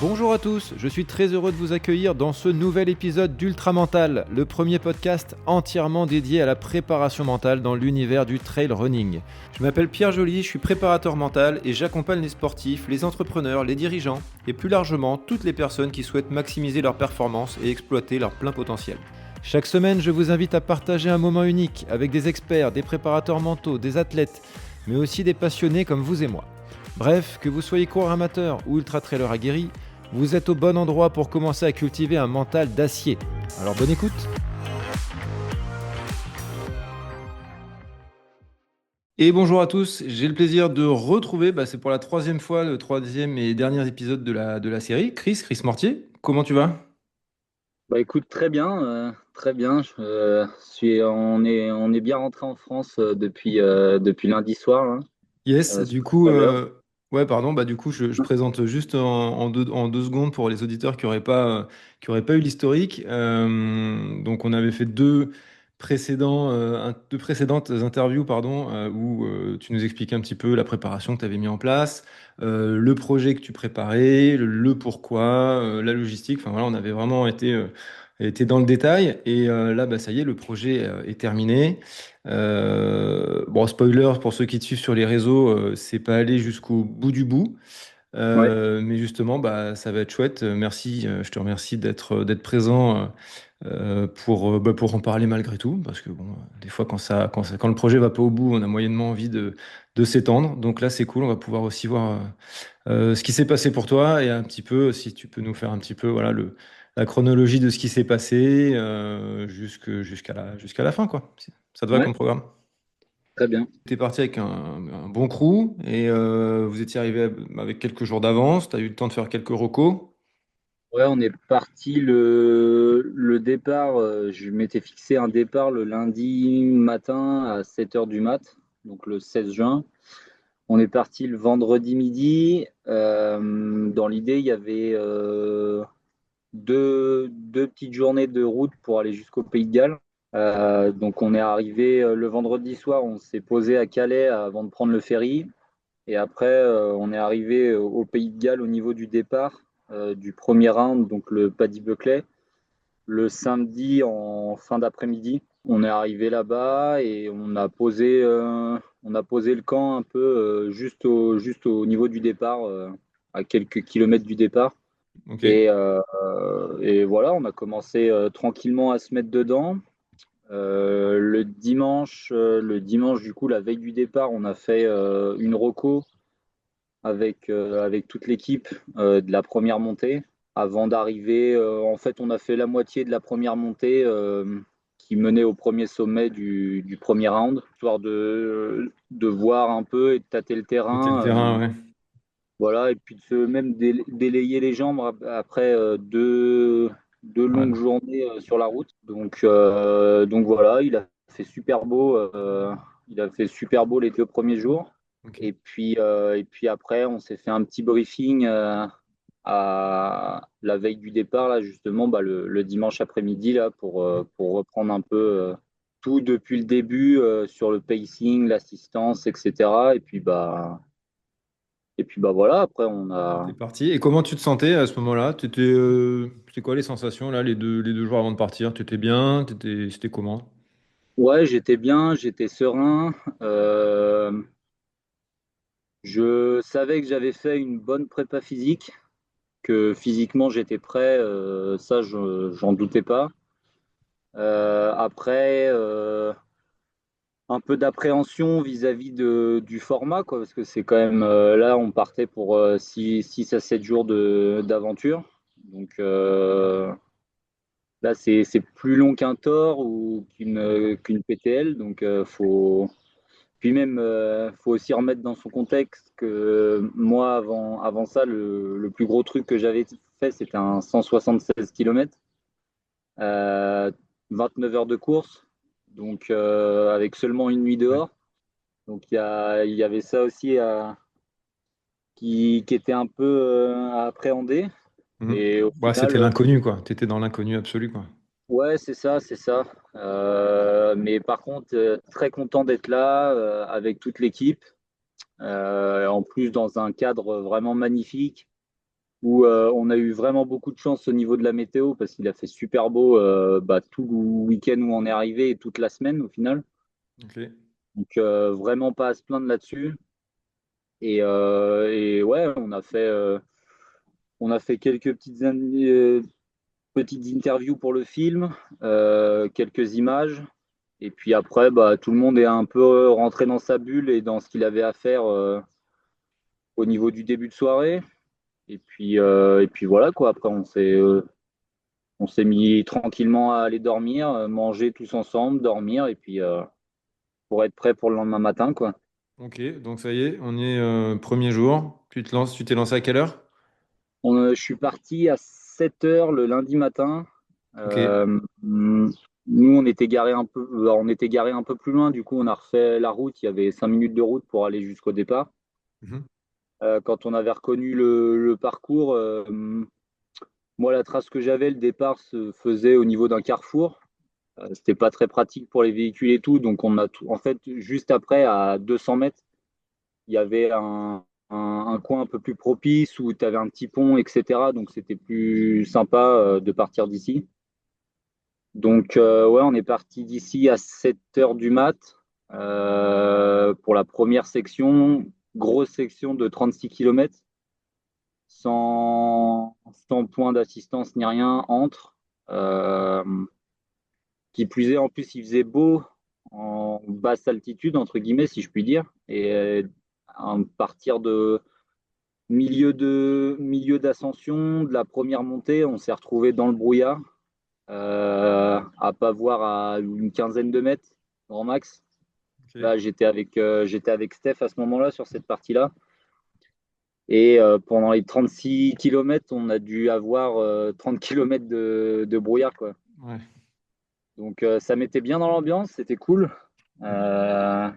Bonjour à tous, je suis très heureux de vous accueillir dans ce nouvel épisode d'Ultramental, le premier podcast entièrement dédié à la préparation mentale dans l'univers du trail running. Je m'appelle Pierre Joly, je suis préparateur mental et j'accompagne les sportifs, les entrepreneurs, les dirigeants et plus largement toutes les personnes qui souhaitent maximiser leur performance et exploiter leur plein potentiel. Chaque semaine, je vous invite à partager un moment unique avec des experts, des préparateurs mentaux, des athlètes, mais aussi des passionnés comme vous et moi. Bref, que vous soyez coureur amateur ou ultra-trailer aguerri, vous êtes au bon endroit pour commencer à cultiver un mental d'acier. Alors bonne écoute. Et bonjour à tous, j'ai le plaisir de retrouver, c'est pour la troisième fois, le troisième et dernier épisode de la série, Chris Mortier. Comment tu vas ? Écoute, très bien, très bien. On est bien rentré en France depuis lundi soir, hein, Yes, du sur coup, Équateur. je présente juste en deux secondes pour les auditeurs qui auraient pas eu l'historique. Donc, on avait fait deux précédentes interviews, pardon, où tu nous expliquais un petit peu la préparation que tu avais mis en place, le projet que tu préparais, le pourquoi, la logistique. Enfin voilà, on avait vraiment été dans le détail. Et là, ça y est, le projet est terminé. Bon, spoiler pour ceux qui te suivent sur les réseaux, c'est pas allé jusqu'au bout du bout. Ouais, Mais justement, ça va être chouette. Merci, je te remercie d'être présent pour en parler malgré tout, parce que bon, des fois quand le projet va pas au bout, on a moyennement envie de s'étendre. Donc là, c'est cool. On va pouvoir aussi voir ce qui s'est passé pour toi et un petit peu, si tu peux nous faire un petit peu, voilà, la chronologie de ce qui s'est passé jusqu'à la fin, quoi. Ça te va ouais, comme programme? très bien. Tu es parti avec un bon crew et vous étiez arrivé avec quelques jours d'avance. Tu as eu le temps de faire quelques recos. Ouais, on est parti le départ. Je m'étais fixé un départ le lundi matin à 7h du mat, donc le 16 juin. On est parti le vendredi midi. Dans l'idée, il y avait deux petites journées de route pour aller jusqu'au Pays de Galles. Donc on est arrivé le vendredi soir, on s'est posé à Calais avant de prendre le ferry. Et après, on est arrivé au Pays de Galles au niveau du départ du premier round, donc le Paddy Buckley, le samedi en fin d'après-midi. On est arrivé là-bas et on a posé le camp un peu juste au niveau du départ, à quelques kilomètres du départ. Ok. Et voilà, on a commencé tranquillement à se mettre dedans. Le dimanche, du coup, la veille du départ, on a fait une reco avec toute l'équipe de la première montée. Avant d'arriver, en fait, on a fait la moitié de la première montée qui menait au premier sommet du premier round, histoire de voir un peu et de tâter le C'était le terrain. terrain, ouais. Voilà, et puis de se même délayer les jambes après deux Ouais. longues journées sur la route. Donc voilà, il a fait super beau les 2 premiers jours. Ok. Et puis après, on s'est fait un petit briefing à la veille du départ, là, justement, le dimanche après-midi, là, pour reprendre un peu tout depuis le début sur le pacing, l'assistance, etc. Et puis voilà, après T'es parti. Et comment tu te sentais à ce moment-là? C'était quoi les sensations là, les deux jours avant de partir? T'étais bien? C'était comment? Ouais, j'étais bien, j'étais serein. Je savais que j'avais fait une bonne prépa physique, que physiquement j'étais prêt, ça j'en doutais pas. Après, un peu d'appréhension vis-à-vis du format, quoi, parce que c'est quand même là on partait pour 6 à 7 jours d'aventure. Donc là c'est plus long qu'un Thor ou qu'une PTL, donc puis même, faut aussi remettre dans son contexte que moi, avant ça, le plus gros truc que j'avais fait, c'était un 176 km, euh, 29 heures de course, donc avec seulement une nuit Ouais. dehors. Donc il y avait ça aussi qui était un peu à appréhender. Mhm. Mais au Ouais, final, c'était l'inconnu, quoi. T'étais dans l'inconnu absolu, quoi. ouais, c'est ça, c'est ça. Mais par contre, très content d'être là avec toute l'équipe. En plus, dans un cadre vraiment magnifique. où on a eu vraiment beaucoup de chance au niveau de la météo parce qu'il a fait super beau tout le week-end où on est arrivé et toute la semaine au final. Ok. Donc vraiment pas à se plaindre là-dessus. Et ouais, on a fait quelques petites interviews pour le film, quelques images. Et puis après, tout le monde est un peu rentré dans sa bulle et dans ce qu'il avait à faire au niveau du début de soirée. Et puis voilà quoi. Après, on s'est mis tranquillement à aller dormir, manger tous ensemble, dormir et puis pour être prêt pour le lendemain matin quoi. Ok, donc ça y est, on est premier jour. Tu t'es lancé à quelle heure? Je suis parti à 7 heures le lundi matin. Ok. Nous, on était garé un peu plus loin. Du coup, on a refait la route. Il y avait 5 minutes de route pour aller jusqu'au départ. Mhm. Quand on avait reconnu le parcours, moi, la trace que j'avais, le départ se faisait au niveau d'un carrefour. C'était pas très pratique pour les véhicules et tout. Donc, en fait, juste après, à 200 mètres, il y avait un coin un peu plus propice où tu avais un petit pont, etc. Donc c'était plus sympa de partir d'ici. Donc ouais, on est parti d'ici à 7 heures du mat pour la première section, grosse section de 36 km, sans point d'assistance ni rien entre. Euh, qui plus est, en plus, il faisait beau en basse altitude, entre guillemets, si je puis dire. Et à partir de milieu d'ascension, de la première montée, on s'est retrouvé dans le brouillard, à pas voir à une quinzaine de mètres, grand max. Ok. Là, j'étais avec Steph à ce moment-là sur cette partie-là. Et pendant les 36 km, on a dû avoir 30 km de brouillard, quoi. Ouais. Donc ça mettait bien dans l'ambiance, c'était cool. Euh,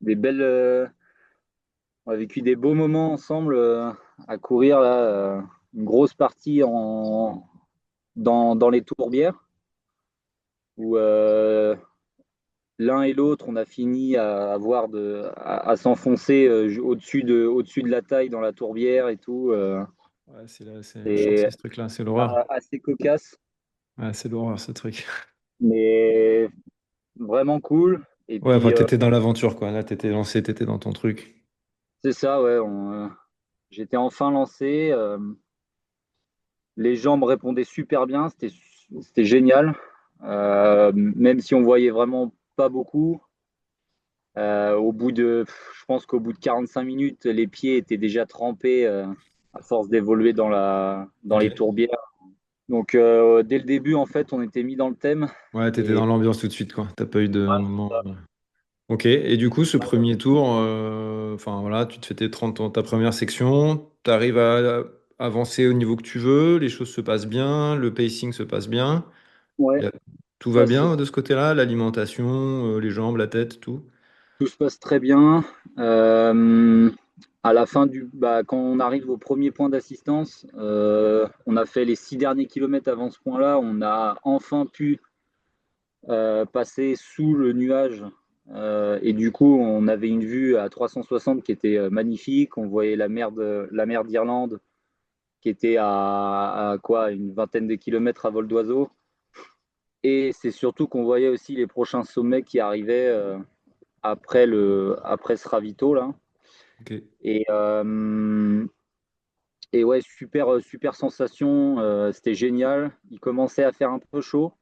des belles, on a vécu des beaux moments ensemble à courir là, une grosse partie dans les tourbières où l'un et l'autre on a fini à s'enfoncer au-dessus de la taille dans la tourbière et tout. Ouais, je sens que c'est C'est ce truc-là, c'est l'horreur. assez cocasse, Ouais, c'est l'horreur, ce truc. mais vraiment cool. Et Ouais, enfin, puis t'étais dans l'aventure, quoi. Là, t'étais lancé, t'étais dans ton truc. c'est ça, ouais. J'étais enfin lancé. Les gens me répondaient super bien, c'était génial. Même si on voyait vraiment pas beaucoup. Je pense qu'au bout de 45 minutes, les pieds étaient déjà trempés à force d'évoluer dans Ok. les tourbières. Donc dès le début, en fait, on était mis dans le thème. Ouais, t'étais Et dans l'ambiance tout de suite, quoi. T'as pas eu de moment. Ok. Et du coup, ce premier tour, enfin voilà, tu te fais ta première section, t'arrives à avancer au niveau que tu veux, les choses se passent bien, le pacing se passe bien. ouais, Y a- Tout va ça se- bien de ce côté-là, l'alimentation, les jambes, la tête, tout. tout se passe très bien. À la fin quand on arrive au premier point d'assistance, on a fait les 6 derniers kilomètres avant ce point-là. On a enfin pu passer sous le nuage. Et du coup, on avait une vue à 360 qui était magnifique. On voyait la mer d'Irlande qui était à quoi, une vingtaine de kilomètres à vol d'oiseau. Et c'est surtout qu'on voyait aussi les prochains sommets qui arrivaient après ce ravito là. Ok. Et, et ouais, super sensation. C'était génial. Il commençait à faire un peu chaud.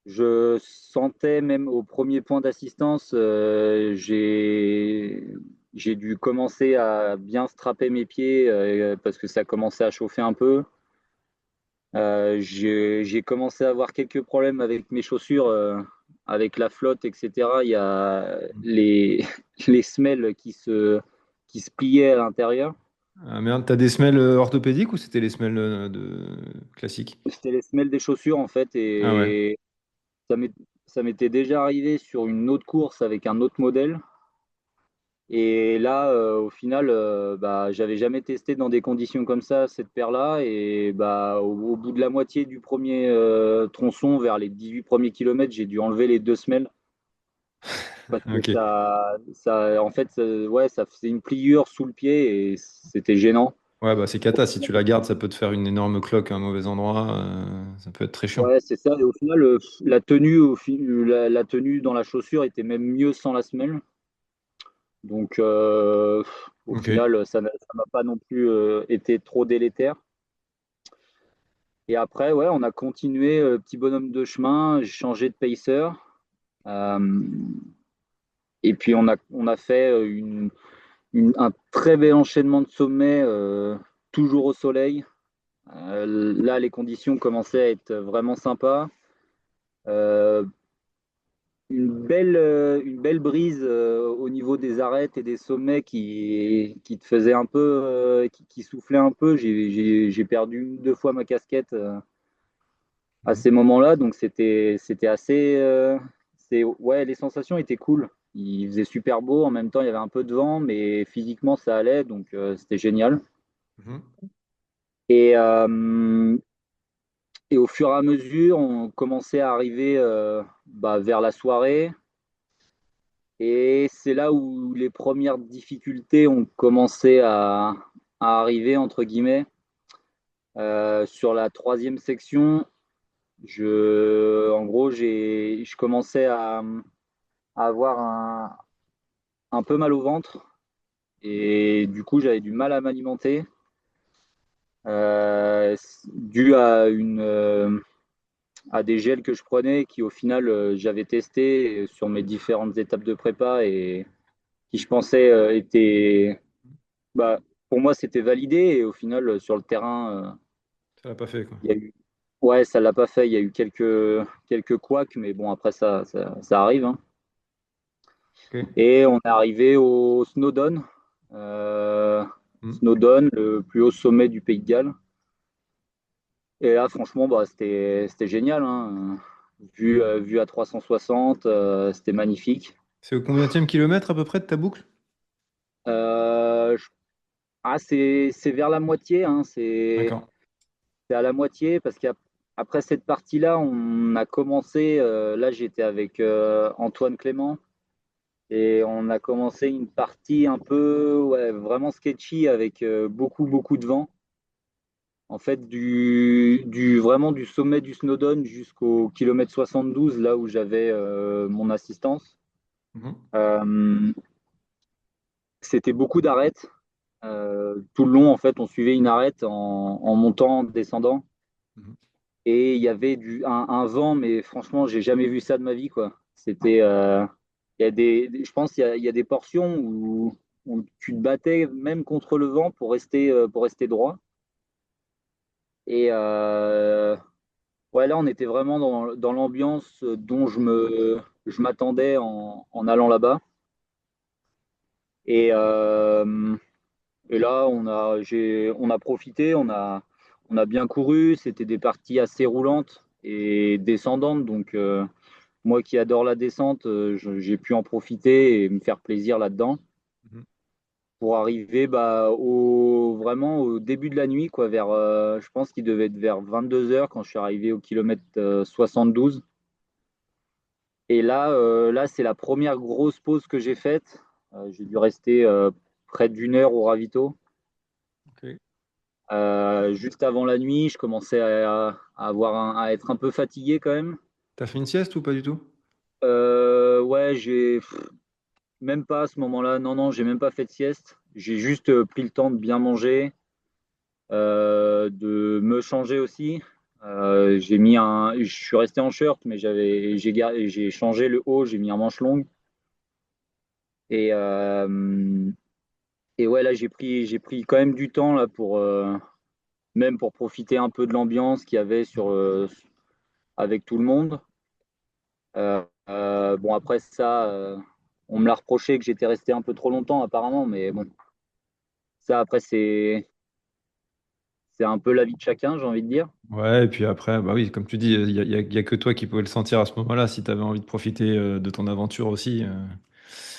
Je sentais même au premier point d'assistance, j'ai dû commencer à bien strapper mes pieds parce que ça commençait à chauffer un peu. J'ai commencé à avoir quelques problèmes avec mes chaussures, avec la flotte, etc. Il y a les semelles qui se pliaient à l'intérieur. Ah merde, t'as des semelles orthopédiques ou c'était les semelles classiques? C'était les semelles des chaussures en fait, Ah ouais. et ça m'est- ça m'était déjà arrivé sur une autre course avec un autre modèle. Et là, au final, j'avais jamais testé dans des conditions comme ça cette paire-là. Et au bout de la moitié du premier tronçon, vers les 18 premiers kilomètres, j'ai dû enlever les deux semelles parce que Ok. en fait, ouais, ça faisait une pliure sous le pied et c'était gênant. Ouais, bah c'est cata. Si tu la gardes, ça peut te faire une énorme cloque à un mauvais endroit. Ça peut être très chiant. Ouais, c'est ça. Et au final, la tenue dans la chaussure était même mieux sans la semelle. Donc, au Ok. final, ça m'a pas non plus été trop délétère. Et après, ouais, on a continué, petit bonhomme de chemin. J'ai changé de pacer. Euh, et puis, on a fait un très bel enchaînement de sommets, toujours au soleil. Là, les conditions commençaient à être vraiment sympas. Euh, une belle brise au niveau des arêtes et des sommets qui te faisait un peu, qui soufflait un peu. J'ai perdu une, deux fois ma casquette à Mhm. ces moments-là, donc c'était assez. Ouais, les sensations étaient cool. Il faisait super beau, en même temps il y avait un peu de vent, mais physiquement ça allait, donc c'était génial. Mhm. Et, et au fur et à mesure, on commençait à arriver vers la soirée. Et c'est là où les premières difficultés ont commencé à arriver, entre guillemets. Sur la troisième section, en gros, je commençais à avoir un peu mal au ventre. Et du coup, j'avais du mal à m'alimenter, dû à des gels que je prenais qui, au final, j'avais testé sur mes différentes étapes de prépa et qui, je pensais, étaient. Bah, pour moi, c'était validé et au final, sur le terrain, Ça l'a pas fait, quoi. il y a eu. Ouais, ça l'a pas fait. Il y a eu quelques couacs, mais bon, après, ça arrive, hein. Ok. Et on est arrivé au Snowdon. Euh, Mhm. Snowdon, le plus haut sommet du Pays de Galles. Et là, franchement, bah, c'était génial, hein. Vue à 360, c'était magnifique. C'est au combienième kilomètre à peu près de ta boucle? Euh, je- c'est vers la moitié, hein. D'accord. C'est à la moitié parce qu'après cette partie-là, on a commencé. Là, j'étais avec Antoine Clément et on a commencé une partie un peu, ouais, vraiment sketchy avec beaucoup de vent. En fait, vraiment du sommet du Snowdon jusqu'au kilomètre 72, là où j'avais mon assistance. Mhm. Euh, C'était beaucoup d'arêtes. Tout le long, en fait, on suivait une arête en montant, en descendant. Mhm. Et il y avait un vent, mais franchement, j'ai jamais vu ça de ma vie, quoi. Il y a je pense qu'il y a des portions où tu te battais même contre le vent pour rester droit. Et ouais, là, on était vraiment dans l'ambiance dont je m'attendais en allant là-bas. Et, et là, on a profité, on a bien couru. C'était des parties assez roulantes et descendantes, donc. Moi qui adore la descente, j'ai pu en profiter et me faire plaisir là-dedans Mhm. pour arriver vraiment au début de la nuit, quoi, je pense qu'il devait être vers 22 heures quand je suis arrivé au kilomètre 72. Et là c'est la première grosse pause que j'ai faite. J'ai dû rester près d'une heure au ravito. Ok. Juste avant la nuit, je commençais à être un peu fatigué quand même. T'as fait une sieste ou pas du tout? Ouais, même pas à ce moment-là. Non, non, j'ai même pas fait de sieste. J'ai juste pris le temps de bien manger, de me changer aussi. Je suis resté en shirt, mais j'ai changé le haut, j'ai mis un manche longue. Et, et ouais, là, j'ai pris quand même du temps là même pour profiter un peu de l'ambiance qu'il y avait avec tout le monde. Bon, après ça, on me l'a reproché que j'étais resté un peu trop longtemps apparemment, mais bon, ça après c'est un peu la vie de chacun, j'ai envie de dire. Ouais, et puis après, bah oui, comme tu dis, il y a que toi qui pouvais le sentir à ce moment-là, si tu avais envie de profiter de ton aventure aussi.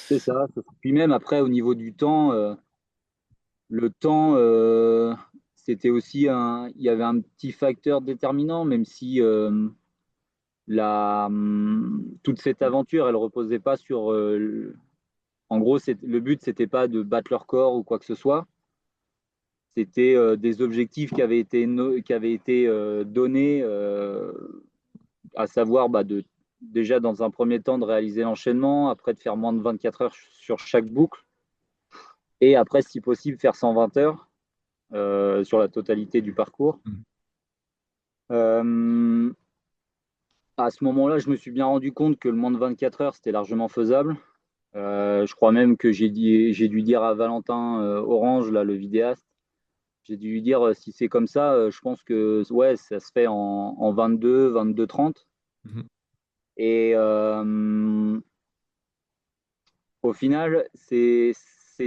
C'est ça. Puis même après, au niveau du temps, le temps, c'était aussi il y avait un petit facteur déterminant, même si toute cette aventure, elle reposait pas sur. En gros, le but, c'était pas de battre leur corps ou quoi que ce soit. C'était des objectifs qui avaient été donnés, à savoir déjà dans un premier temps de réaliser l'enchaînement, après de faire moins de 24 heures sur chaque boucle, et après, si possible, faire 120 heures sur la totalité du parcours. Mhm. Euh, à ce moment-là, je me suis bien rendu compte que le moins de 24 heures, c'était largement faisable. Je crois même que j'ai dû dire à Valentin Orange, là, le vidéaste, j'ai dû lui dire si c'est comme ça, je pense que ouais, ça se fait en 22, 22-30. Mhm. Et au final, c'est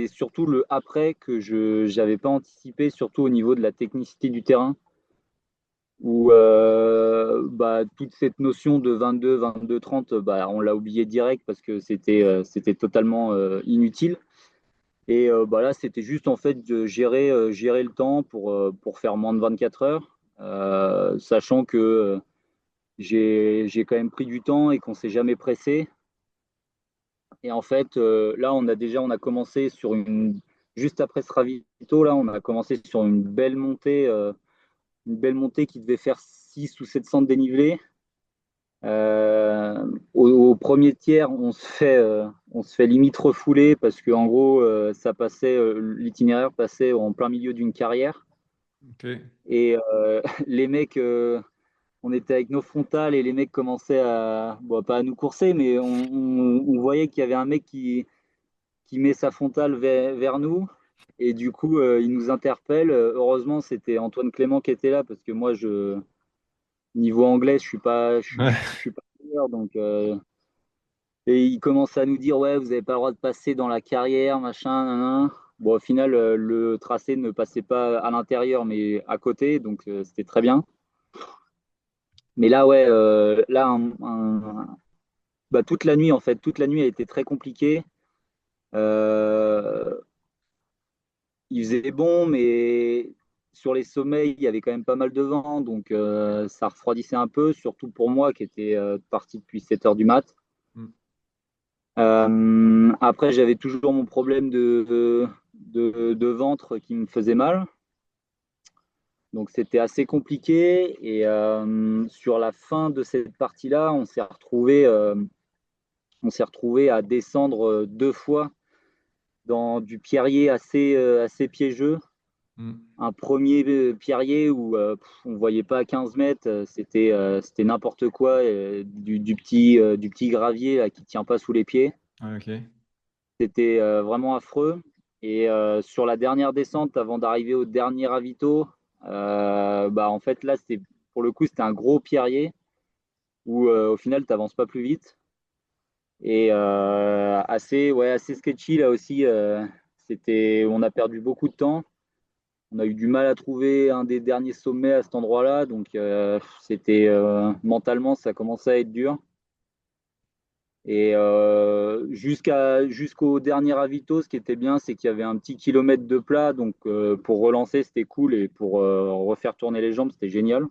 surtout le après que je n'avais pas anticipé, surtout au niveau de la technicité du terrain, où toute cette notion de 22, 22-30, on l'a oublié direct parce que c'était totalement inutile. Et là, c'était juste en fait de gérer le temps pour faire moins de 24 heures, sachant que j'ai quand même pris du temps et qu'on ne s'est jamais pressé. Et en fait, là, on a commencé juste après ce ravito, là, on a commencé sur une belle montée qui devait faire 6 ou 700 de dénivelé. Au premier tiers, on se fait limite refouler parce que en gros, l'itinéraire passait en plein milieu d'une carrière. Ok. Et les mecs, on était avec nos frontales et les mecs commençaient pas à nous courser, mais on voyait qu'il y avait un mec qui met sa frontale vers nous. Et du coup, il nous interpelle. Heureusement, c'était Antoine Clément qui était là parce que moi, niveau anglais, Ouais. je suis pas meilleur. Donc, et il commence à nous dire, ouais, vous n'avez pas le droit de passer dans la carrière, machin, nan, nan. Bon, au final, le tracé ne passait pas à l'intérieur, mais à côté, donc c'était très bien. Mais là, ouais, là, toute la nuit, en fait, toute la nuit a été très compliquée. Euh, il faisait bon, mais sur les sommets, il y avait quand même pas mal de vent, donc ça refroidissait un peu, surtout pour moi qui était parti depuis 7 heures du mat. Mm. Après, j'avais toujours mon problème de ventre qui me faisait mal. Donc c'était assez compliqué. Et sur la fin de cette partie-là, on s'est retrouvé à descendre deux fois dans du pierrier assez piégeux. Mm. Un premier pierrier où on ne voyait pas à 15 mètres, c'était n'importe quoi, du petit gravier là, qui ne tient pas sous les pieds. Ouais, ok. C'était vraiment affreux. Et sur la dernière descente, avant d'arriver au dernier ravito, en fait, là, pour le coup, c'était un gros pierrier où au final, tu n'avances pas plus vite. Et assez sketchy là aussi. On a perdu beaucoup de temps. On a eu du mal à trouver un des derniers sommets à cet endroit-là. Donc, mentalement, ça commençait à être dur. Et jusqu'au dernier ravito, ce qui était bien, c'est qu'il y avait un petit kilomètre de plat. Donc, pour relancer, c'était cool. Et pour refaire tourner les jambes, c'était génial.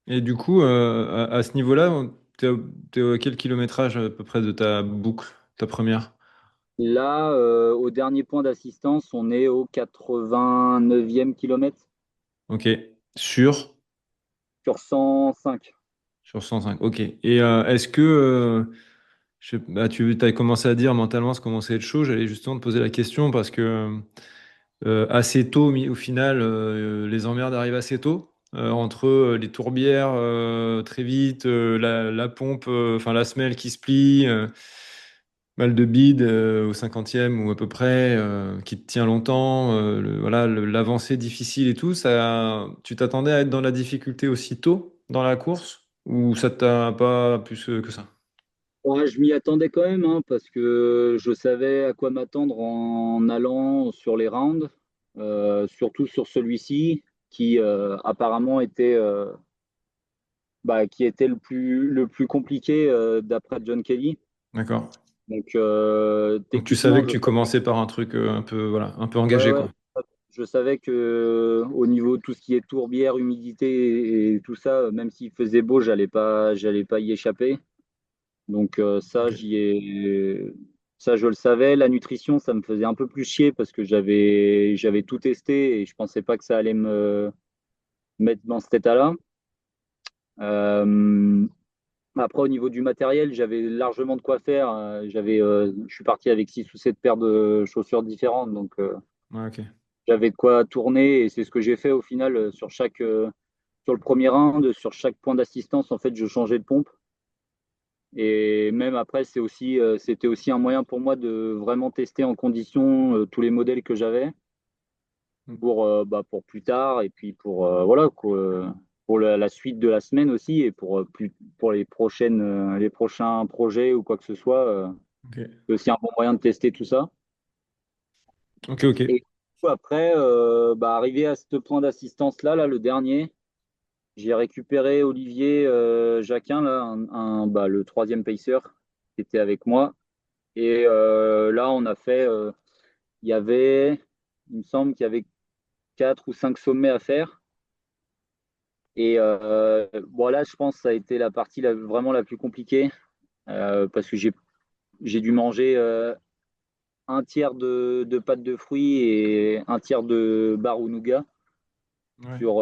Et du coup, à ce niveau-là, t'es à quel kilométrage à peu près de ta boucle, ta première? Là, au dernier point d'assistance, on est au 89e kilomètre Ok. Sur? sur 105. Sur 105. Ok. Et est-ce que tu as commencé à dire mentalement ça commençait à être chaud. J'allais justement te poser la question parce que assez tôt, au final, les emmerdes arrivent assez tôt. Entre les tourbières très vite, la pompe, enfin la semelle qui se plie, mal de bide au 50e ou à peu près, qui te tient longtemps, voilà, l'avancée difficile et tout, ça, tu t'attendais à être dans la difficulté aussi tôt dans la course ou ça t'a pas plus que ça? Ouais, je m'y attendais quand même, hein, parce que je savais à quoi m'attendre en allant sur les rounds, surtout sur celui-ci, qui apparemment qui était le plus compliqué d'après John Kelly. D'accord. Donc Donc tu savais techniquement, que tu commençais par un truc un peu, voilà, un peu ouais, engagé, ouais, quoi. je savais que au niveau de tout ce qui est tourbière, humidité et tout ça, même s'il faisait beau, j'allais pas y échapper. Donc ça, Ok. Ça, je le savais. La nutrition, ça me faisait un peu plus chier parce que j'avais tout testé et je pensais pas que ça allait me mettre dans cet état-là. Euh, Après, au niveau du matériel, j'avais largement de quoi faire. Je suis parti avec 6 ou 7 paires de chaussures différentes, donc Ouais, ok. j'avais de quoi tourner et c'est ce que j'ai fait au final sur le premier round, sur chaque point d'assistance. En fait, je changeais de pompe. Et même après, c'était aussi un moyen pour moi de vraiment tester en condition tous les modèles que j'avais pour plus tard et puis voilà, quoi, pour la suite de la semaine aussi et pour les prochains projets ou quoi que ce soit. Ok, C'est aussi un bon moyen de tester tout ça. ok, ok. Et du coup, après, arrivé à ce point d'assistance-là, là, le dernier, j'ai récupéré Olivier Jacquin, là, le troisième pacer qui était avec moi. Et là, il y avait, il me semble qu'il y avait 4 ou 5 sommets à faire. Et voilà, je pense que ça a été la partie vraiment la plus compliquée parce que j'ai dû manger un tiers de pâte de fruits et un tiers de bar ou nougat Ouais. sur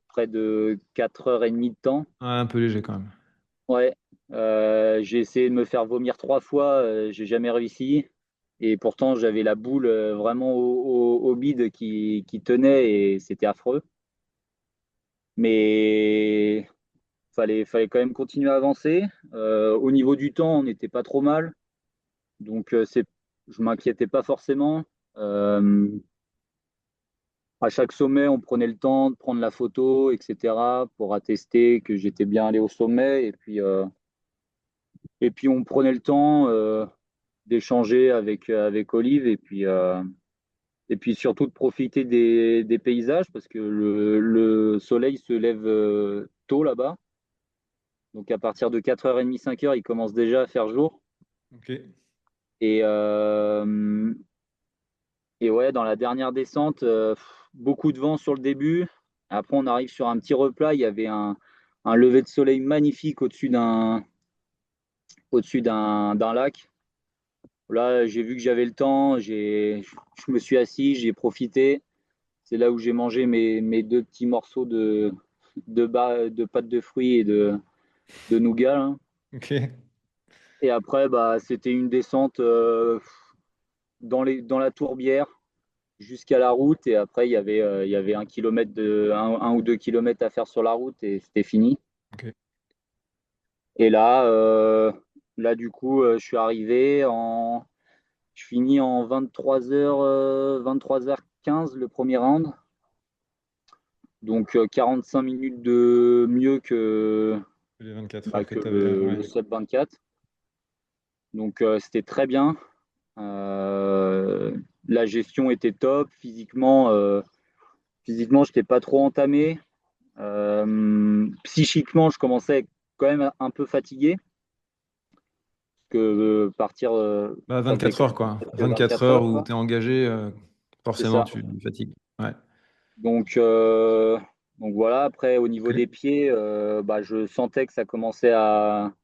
près de 4 heures et demie de temps. Ouais, un peu léger quand même. Ouais, j'ai essayé de me faire vomir 3 fois, j'ai jamais réussi. Et pourtant, j'avais la boule vraiment au bide qui tenait et c'était affreux. Mais fallait quand même continuer à avancer. Au niveau du temps, on n'était pas trop mal. Donc, je m'inquiétais pas forcément. Euh, à chaque sommet, on prenait le temps de prendre la photo, etc., pour attester que j'étais bien allé au sommet. Et puis on prenait le temps d'échanger avec Olive et puis surtout de profiter des paysages parce que le soleil se lève tôt là-bas. Donc à partir de 4h30, 5h, il commence déjà à faire jour. Ok. Et, euh, et ouais, dans la dernière descente, beaucoup de vent sur le début. Après, on arrive sur un petit replat. Il y avait un lever de soleil magnifique au-dessus d'un lac. Là, j'ai vu que j'avais le temps. Je me suis assis, j'ai profité. C'est là où j'ai mangé mes 2 petits morceaux de pâte de fruits et de nougat, là. Ok. Et après, c'était une descente dans la tourbière jusqu'à la route. Et après, il y avait 1 ou 2 kilomètres à faire sur la route et c'était fini. Ok. Et là du coup, je finis en 23h15 le premier round. Donc 45 minutes de mieux Les 24 bah, heures que que tu avais. le Ouais. sub 24. Donc c'était très bien. Euh, la gestion était top. Physiquement, je n'étais pas trop entamé. Psychiquement, je commençais à être quand même un peu fatigué. Que partir, Bah, ça faisait 24 quand heures, même quoi. presque 24 24 heures heures, où quoi. tu es engagé, C'est forcément, ça. tu fatigues. Ouais. Donc, euh, donc voilà, après, au niveau Ok. des pieds, je sentais que ça commençait à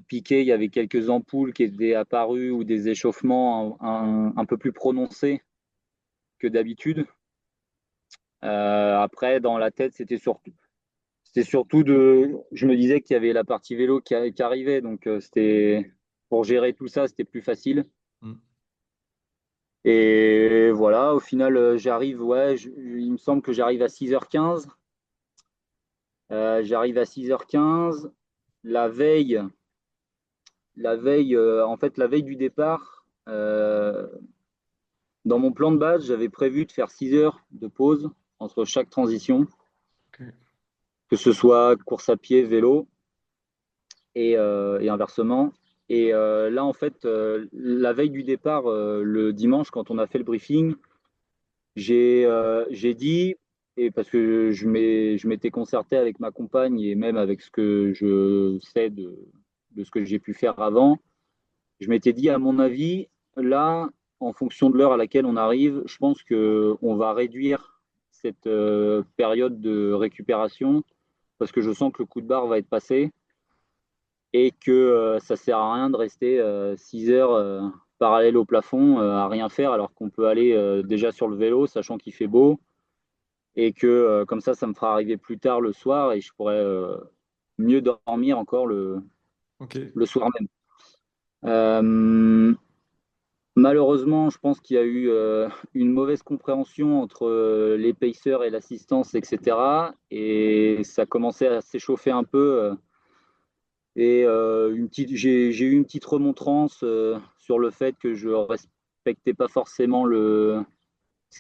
piquer. Il y avait quelques ampoules qui étaient apparues ou des échauffements un peu plus prononcés que d'habitude. Après, dans la tête, c'était surtout je me disais qu'il y avait la partie vélo qui arrivait. Donc, pour gérer tout ça, c'était plus facile. Mm. Et voilà, au final, j'arrive, ouais, il me semble que j'arrive à 6h15. J'arrive à 6h15. La veille, en fait, la veille du départ, dans mon plan de base, j'avais prévu de faire 6 heures de pause entre chaque transition, Ok. que ce soit course à pied, vélo et inversement. Et là, en fait, la veille du départ, le dimanche, quand on a fait le briefing, j'ai dit, et parce que je m'étais concerté avec ma compagne et même avec ce que je sais de ce que j'ai pu faire avant, je m'étais dit, à mon avis, là, en fonction de l'heure à laquelle on arrive, je pense qu'on va réduire cette période de récupération parce que je sens que le coup de barre va être passé. et que ça sert à rien de rester 6 heures parallèle au plafond à rien faire alors qu'on peut aller déjà sur le vélo, sachant qu'il fait beau, et que comme ça me fera arriver plus tard le soir et je pourrais mieux dormir encore Ok. le soir même. Euh, Malheureusement, je pense qu'il y a eu une mauvaise compréhension entre les pacers et l'assistance, etc. Et ça commençait à s'échauffer un peu. Et j'ai eu une petite remontrance sur le fait que je respectais pas forcément ce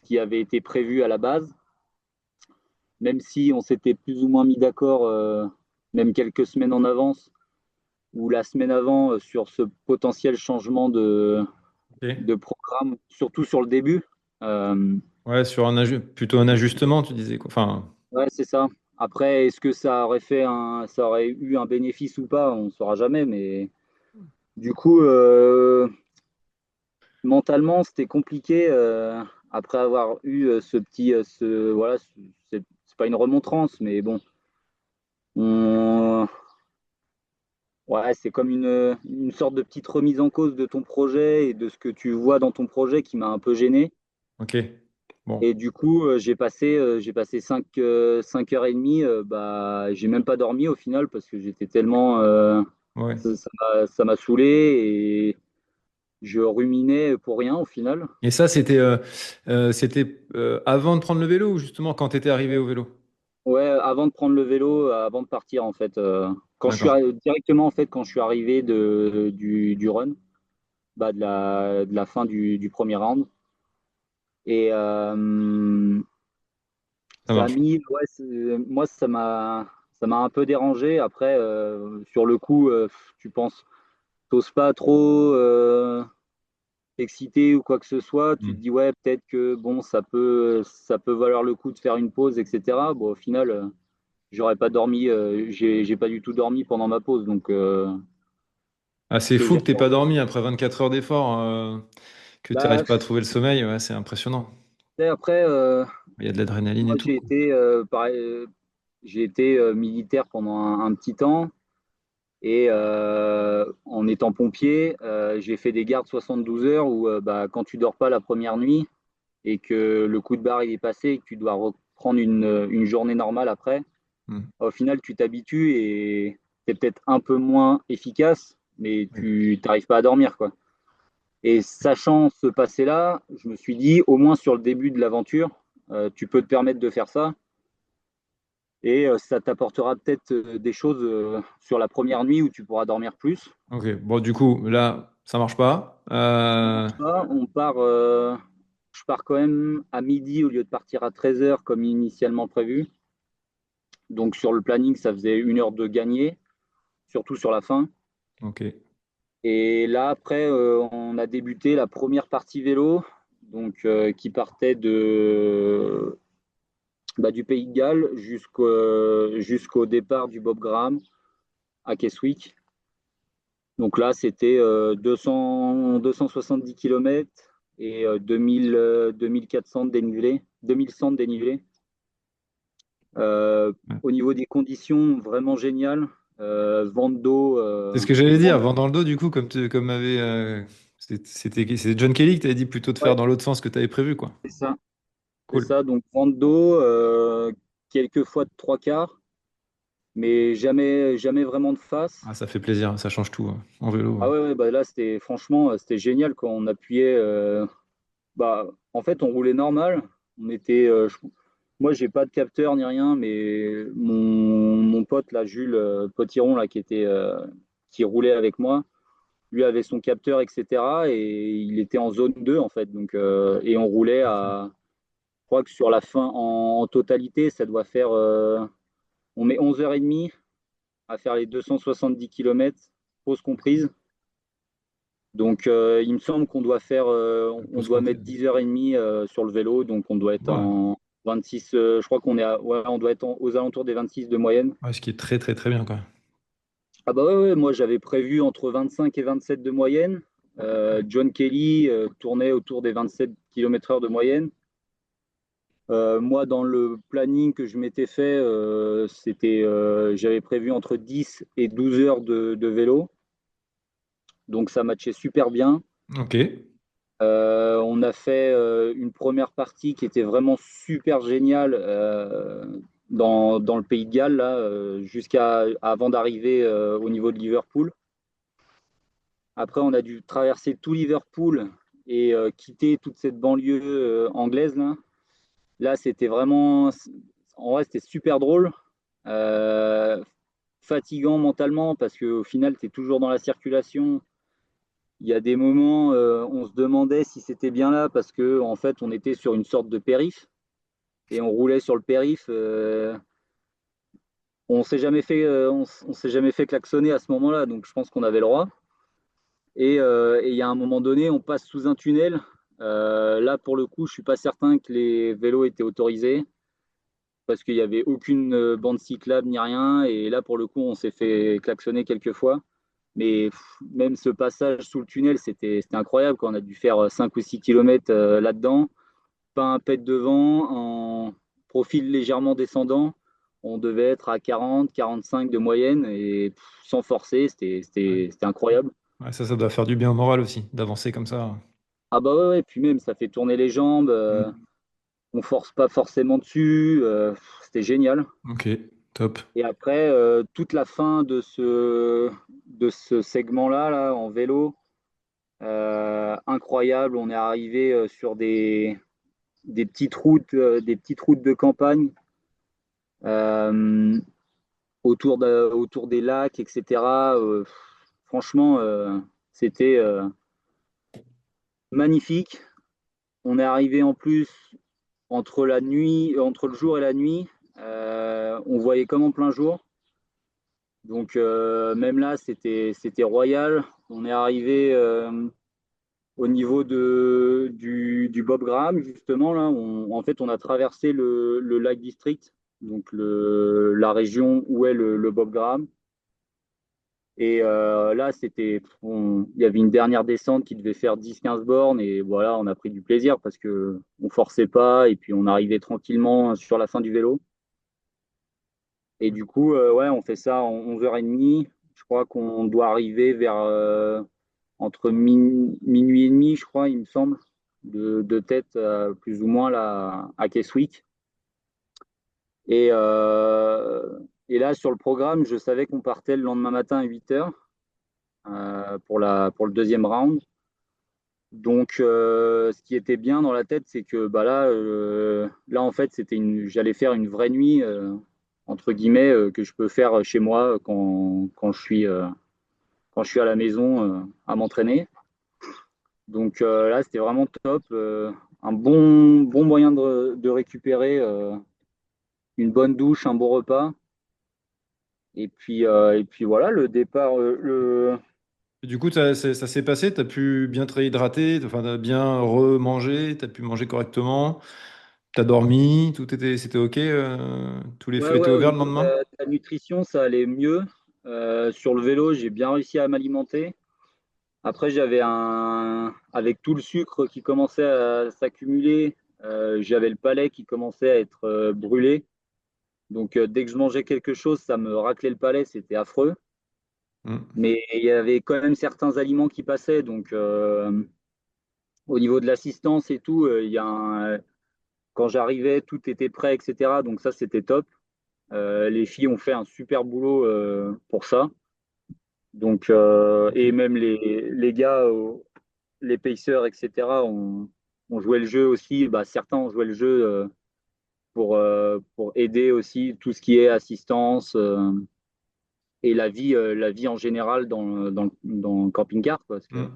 qui avait été prévu à la base, même si on s'était plus ou moins mis d'accord, même quelques semaines en avance, ou la semaine avant, sur ce potentiel changement Ok. de programme, surtout sur le début. Euh, Ouais, sur plutôt un ajustement, tu disais quoi. Enfin, ouais, c'est ça. Après, est-ce que ça aurait eu un bénéfice ou pas, on ne saura jamais, mais du coup, mentalement, c'était compliqué après avoir eu voilà, c'est pas une remontrance, mais bon, on, ouais, c'est comme une sorte de petite remise en cause de ton projet et de ce que tu vois dans ton projet qui m'a un peu gêné. ok. Bon. Et du coup, j'ai passé 5 heures et demie, bah, j'ai même pas dormi au final parce que j'étais tellement, Ouais. ça m'a saoulé et je ruminais pour rien au final. Et ça, c'était avant de prendre le vélo ou justement quand tu étais arrivé au vélo? Ouais, avant de prendre le vélo, avant de partir en fait, D'accord. directement en fait quand je suis arrivé du run, bah, de la fin du premier round. Et Ça ça a marche. mis, ouais, moi ça m'a un peu dérangé. Après, sur le coup, t'oses pas trop t'exciter ou quoi que ce soit. Tu te Hmm. dis ouais, peut-être que bon, ça peut valoir le coup de faire une pause, etc. Bon, au final. J'aurais pas dormi, j'ai pas du tout dormi pendant ma pause, donc Ah, c'est que fou j'ai que t'aies pas reporté. dormi après 24 heures d'effort, que tu Bah, n'arrives pas à trouver le sommeil. Ouais, c'est impressionnant. après, Il y a de l'adrénaline et moi tout, quoi. j'ai été militaire pendant un petit temps et en étant pompier, j'ai fait des gardes 72 heures où bah, quand tu dors pas la première nuit et que le coup de barre il est passé et que tu dois reprendre une journée normale après, Hmm. au final tu t'habitues et tu es peut-être un peu moins efficace, mais D'accord. tu n'arrives pas à dormir, quoi. Et sachant ce passé-là, je me suis dit, au moins sur le début de l'aventure, tu peux te permettre de faire ça. Et ça t'apportera peut-être des choses sur la première nuit où tu pourras dormir plus. Ok. Bon, du coup, là, ça marche pas. Ça marche pas. Je pars quand même à midi au lieu de partir à 13 heures comme initialement prévu. Donc sur le planning, ça faisait 1 heure de gagner, surtout sur la fin. Ok. Et là, après, on a débuté la première partie vélo, donc qui partait du Pays de Galles jusqu'au départ du Bob Graham à Keswick. Donc là, c'était 270 km et 2400 de dénivelé, 2100 de dénivelé. Euh, Ouais. Au niveau des conditions, vraiment génial. Vent d'eau, C'est ce que j'allais dire, vent dans le dos, du coup, comme avait. C'était John Kelly que t'avais dit plutôt de faire ouais, dans l'autre sens que t'avais prévu, quoi. c'est ça. C'est Cool. ça. Donc vent d'eau, quelques fois de trois quarts, mais jamais, jamais vraiment de face. Ah, ça fait plaisir, ça change tout, en vélo. Ah ouais, ouais, bah là, c'était franchement, c'était génial quand on appuyait. Bah, en fait, on roulait normal. On était, moi, j'ai pas de capteur ni rien, mais mon pote, là, Jules Potiron, là, qui roulait avec moi, lui avait son capteur, etc. Et il était en zone 2 en fait. Donc, et on roulait je crois que sur la fin, en totalité, ça doit faire, on met 11h30 à faire les 270 km, pause comprise. Donc, il me semble qu'on doit faire, on Pause doit comprise. mettre 10h30 sur le vélo, donc on doit être Ouais. en 26. Je crois ouais, on doit être aux alentours des 26 de moyenne. Ouais, ce qui est très, très, très bien, quoi. Ah bah ouais, ouais, moi j'avais prévu entre 25 et 27 de moyenne. John Kelly tournait autour des 27 km/h de moyenne. Moi, dans le planning que je m'étais fait, j'avais prévu entre 10 et 12 heures de vélo. Donc ça matchait super bien. Ok. On a fait une première partie qui était vraiment super géniale dans le Pays de Galles, là, jusqu'à avant d'arriver au niveau de Liverpool. Après, on a dû traverser tout Liverpool et quitter toute cette banlieue anglaise, là. Là, c'était vraiment, en vrai, c'était super drôle, euh, fatigant mentalement parce qu'au final, tu es toujours dans la circulation. Il y a des moments, on se demandait si c'était bien là parce que en fait, on était sur une sorte de périph et on roulait sur le périph. On s'est jamais fait klaxonner à ce moment-là, donc je pense qu'on avait le droit. Et il y a un moment donné, on passe sous un tunnel. Là, pour le coup, je suis pas certain que les vélos étaient autorisés parce qu'il n'y avait aucune bande cyclable ni rien. Et là, pour le coup, on s'est fait klaxonner quelques fois. Mais même ce passage sous le tunnel, c'était incroyable quand on a dû faire 5 ou 6 kilomètres là-dedans. Pas un pet de vent, en profil légèrement descendant. On devait être à 40, 45 de moyenne et sans forcer, Ouais. c'était incroyable. Ouais, ça doit faire du bien au moral aussi, d'avancer comme ça. Ah bah ouais, ouais, puis même ça fait tourner les jambes, Mm. on force pas forcément dessus, c'était génial. Ok, top. Et après, toute la fin de ce segment-là, là, en vélo, incroyable, on est arrivé sur des petites routes de campagne euh, autour des lacs, etc. Franchement, c'était magnifique. On est arrivé en plus entre la nuit, entre le jour et la nuit. On voyait comme en plein jour. Donc même là, c'était royal. On est arrivé au niveau du Bob Graham, justement. Là, en fait, on a traversé le lac District, donc la région où est le Bob Graham. Et là, il y avait une dernière descente qui devait faire 10-15 bornes. Et voilà, on a pris du plaisir parce que on forçait pas et puis on arrivait tranquillement sur la fin du vélo. Et du coup, ouais, on fait ça en 11h30. Je crois qu'on doit arriver vers entre minuit et demi, je crois, il me semble, de tête plus ou moins là, à Keswick. Et, euh, et là, sur le programme, je savais qu'on partait le lendemain matin à 8h pour le deuxième round. Donc, ce qui était bien dans la tête, c'est que bah là en fait, j'allais faire une vraie nuit entre guillemets que je peux faire chez moi quand je suis à la maison à m'entraîner. Donc là, c'était vraiment top, un bon moyen de récupérer, une bonne douche, un bon repas, et puis voilà, le départ, Et du coup, ça s'est passé, tu as pu bien te réhydrater, enfin, tu as bien remanger, tu as pu manger correctement, tu as dormi, c'était OK, tous les ouais, feux étaient ouais, au ouverts le niveau de lendemain? de la nutrition, ça allait mieux. Sur le vélo, j'ai bien réussi à m'alimenter. Après, avec tout le sucre qui commençait à s'accumuler, j'avais le palais qui commençait à être brûlé. Donc, dès que je mangeais quelque chose, ça me raclait le palais, c'était affreux. Mm. Mais il y avait quand même certains aliments qui passaient. Donc, au niveau de l'assistance et tout, quand j'arrivais, tout était prêt, etc. Donc, ça, c'était top. Les filles ont fait un super boulot pour ça. Donc, et Ok. même les gars, les pacers, etc., ont joué le jeu aussi. Bah, certains ont joué le jeu pour aider aussi tout ce qui est assistance et la vie en général dans le camping-car, quoi, parce que Mm.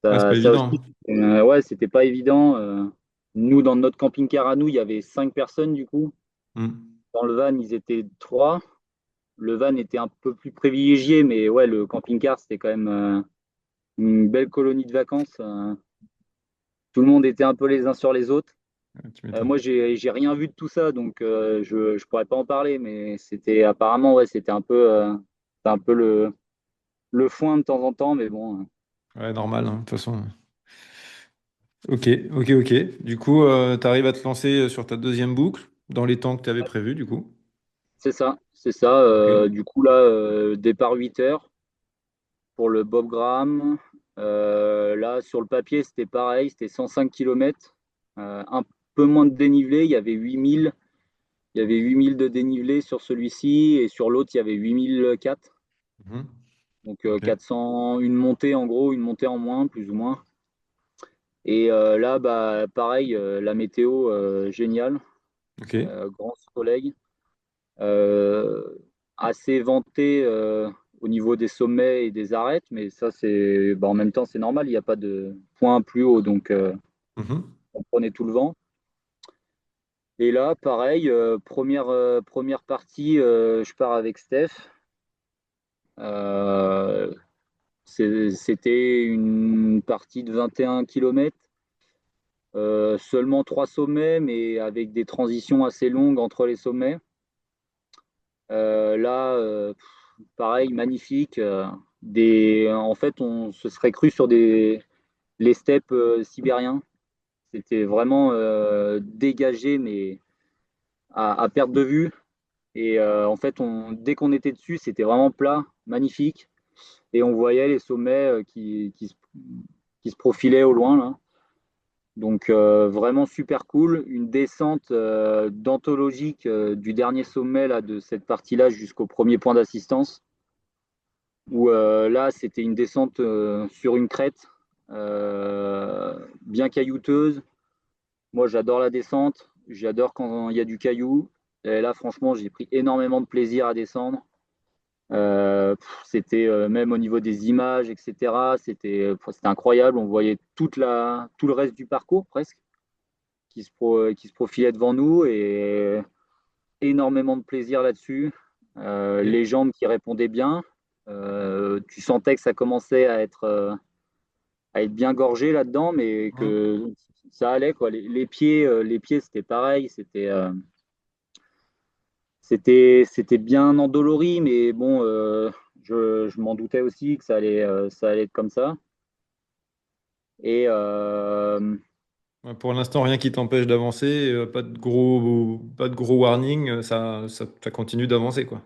Ouais, c'est pas ça aussi, évident. ouais, c'était pas évident. Nous, dans notre camping-car à nous, il y avait 5 personnes du coup. Mm. Dans le van, ils étaient trois. Le van était un peu plus privilégié, mais ouais, le camping-car, c'était quand même une belle colonie de vacances. Tout le monde était un peu les uns sur les autres. Ouais, tu m'étonnes. Moi, j'ai rien vu de tout ça, donc je pourrais pas en parler, mais c'était apparemment, ouais, c'était un peu le foin de temps en temps, mais bon. Ouais, normal, hein, de toute façon. Ok, ok, ok. Du coup, tu arrives à te lancer sur ta deuxième boucle dans les temps que tu avais prévus, du coup. C'est ça, c'est ça. Ok. Du coup, là, départ 8 heures pour le Bob Graham. Là, sur le papier, c'était pareil, c'était 105 km. Un peu moins de dénivelé, il y avait 8000. Il y avait 8000 de dénivelé sur celui-ci et sur l'autre, il y avait 8004. Mhm. Donc Ok. 400, une montée en gros, une montée en moins, plus ou moins. Et là, bah, pareil, la météo, géniale. Ok. Grand soleil. Euh, Assez venté au niveau des sommets et des arêtes, mais ça, c'est bah, en même temps, c'est normal, il n'y a pas de point plus haut, donc Mhm. on prenait tout le vent. Et là, pareil, première partie, je pars avec Steph. Euh, C'était une partie de 21 km, seulement trois sommets, mais avec des transitions assez longues entre les sommets. Là, pareil, magnifique. En fait, on se serait cru sur les steppes sibériens. C'était vraiment dégagé, mais à perte de vue. Et en fait, dès qu'on était dessus, c'était vraiment plat, magnifique. Et on voyait les sommets qui se profilaient au loin, là. Donc vraiment super cool. Une descente d'anthologique du dernier sommet là, de cette partie-là jusqu'au premier point d'assistance. Où là, c'était une descente sur une crête bien caillouteuse. Moi, j'adore la descente. J'adore quand il y a du caillou. Et là, franchement, j'ai pris énormément de plaisir à descendre. C'était même au niveau des images, etc. C'était incroyable. On voyait tout le reste du parcours presque qui se profilait devant nous et énormément de plaisir là-dessus. Ok. Les jambes qui répondaient bien. Tu sentais que ça commençait à être bien gorgé là-dedans, mais Mhm. que ça allait quoi. Les pieds c'était pareil, c'était bien endolori, mais bon, je m'en doutais aussi que ça allait être comme ça. Et Ouais, pour l'instant, rien qui t'empêche d'avancer, pas de gros warning, ça continue d'avancer, quoi.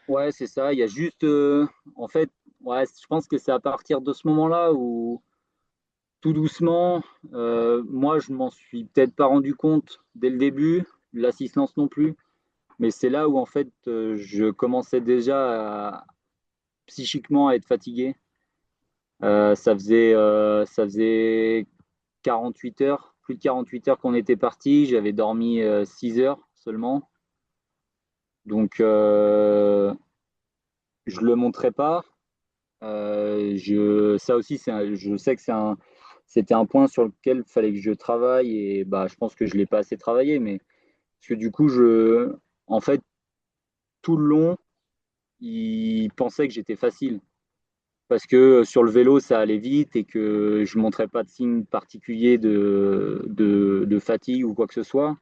ouais, c'est ça. Il y a juste, en fait, ouais, je pense que c'est à partir de ce moment-là où tout doucement, moi, je m'en suis peut-être pas rendu compte dès le début, l'assistance non plus, mais c'est là où en fait, je commençais déjà psychiquement à être fatigué. Ça faisait 48 heures, plus de 48 heures qu'on était parti. J'avais dormi 6 heures seulement. Donc, je le montrais pas. Ça aussi, je sais que c'était un point sur lequel il fallait que je travaille et bah, je pense que je l'ai pas assez travaillé. Mais parce que du coup, en fait, tout le long, il pensait que j'étais facile. Parce que sur le vélo, ça allait vite et que je ne montrais pas de signe particulier de fatigue ou quoi que ce soit.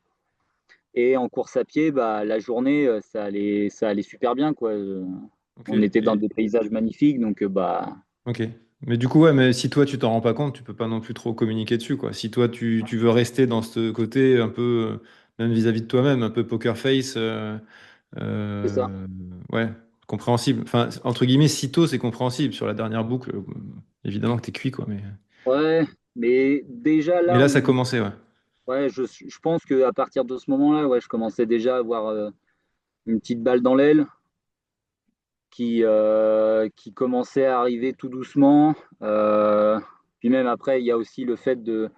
Et en course à pied, bah, la journée, ça allait super bien, quoi. Ok. On était dans des paysages magnifiques, donc bah, Ok. Mais du coup, ouais, mais si toi tu t'en rends pas compte, tu peux pas non plus trop communiquer dessus, quoi. Si toi tu veux rester dans ce côté un peu, même vis-à-vis de toi-même, un peu poker face, c'est ça. euh, ouais, compréhensible. Enfin, entre guillemets, si tôt, c'est compréhensible. Sur la dernière boucle, évidemment que t'es cuit, quoi. Ouais, mais déjà Mais là là, ça où, commençait, ouais. ouais, je pense qu'à partir de ce moment-là, ouais, je commençais déjà à avoir une petite balle dans l'aile qui commençait à arriver tout doucement. Puis même après, il y a aussi le fait de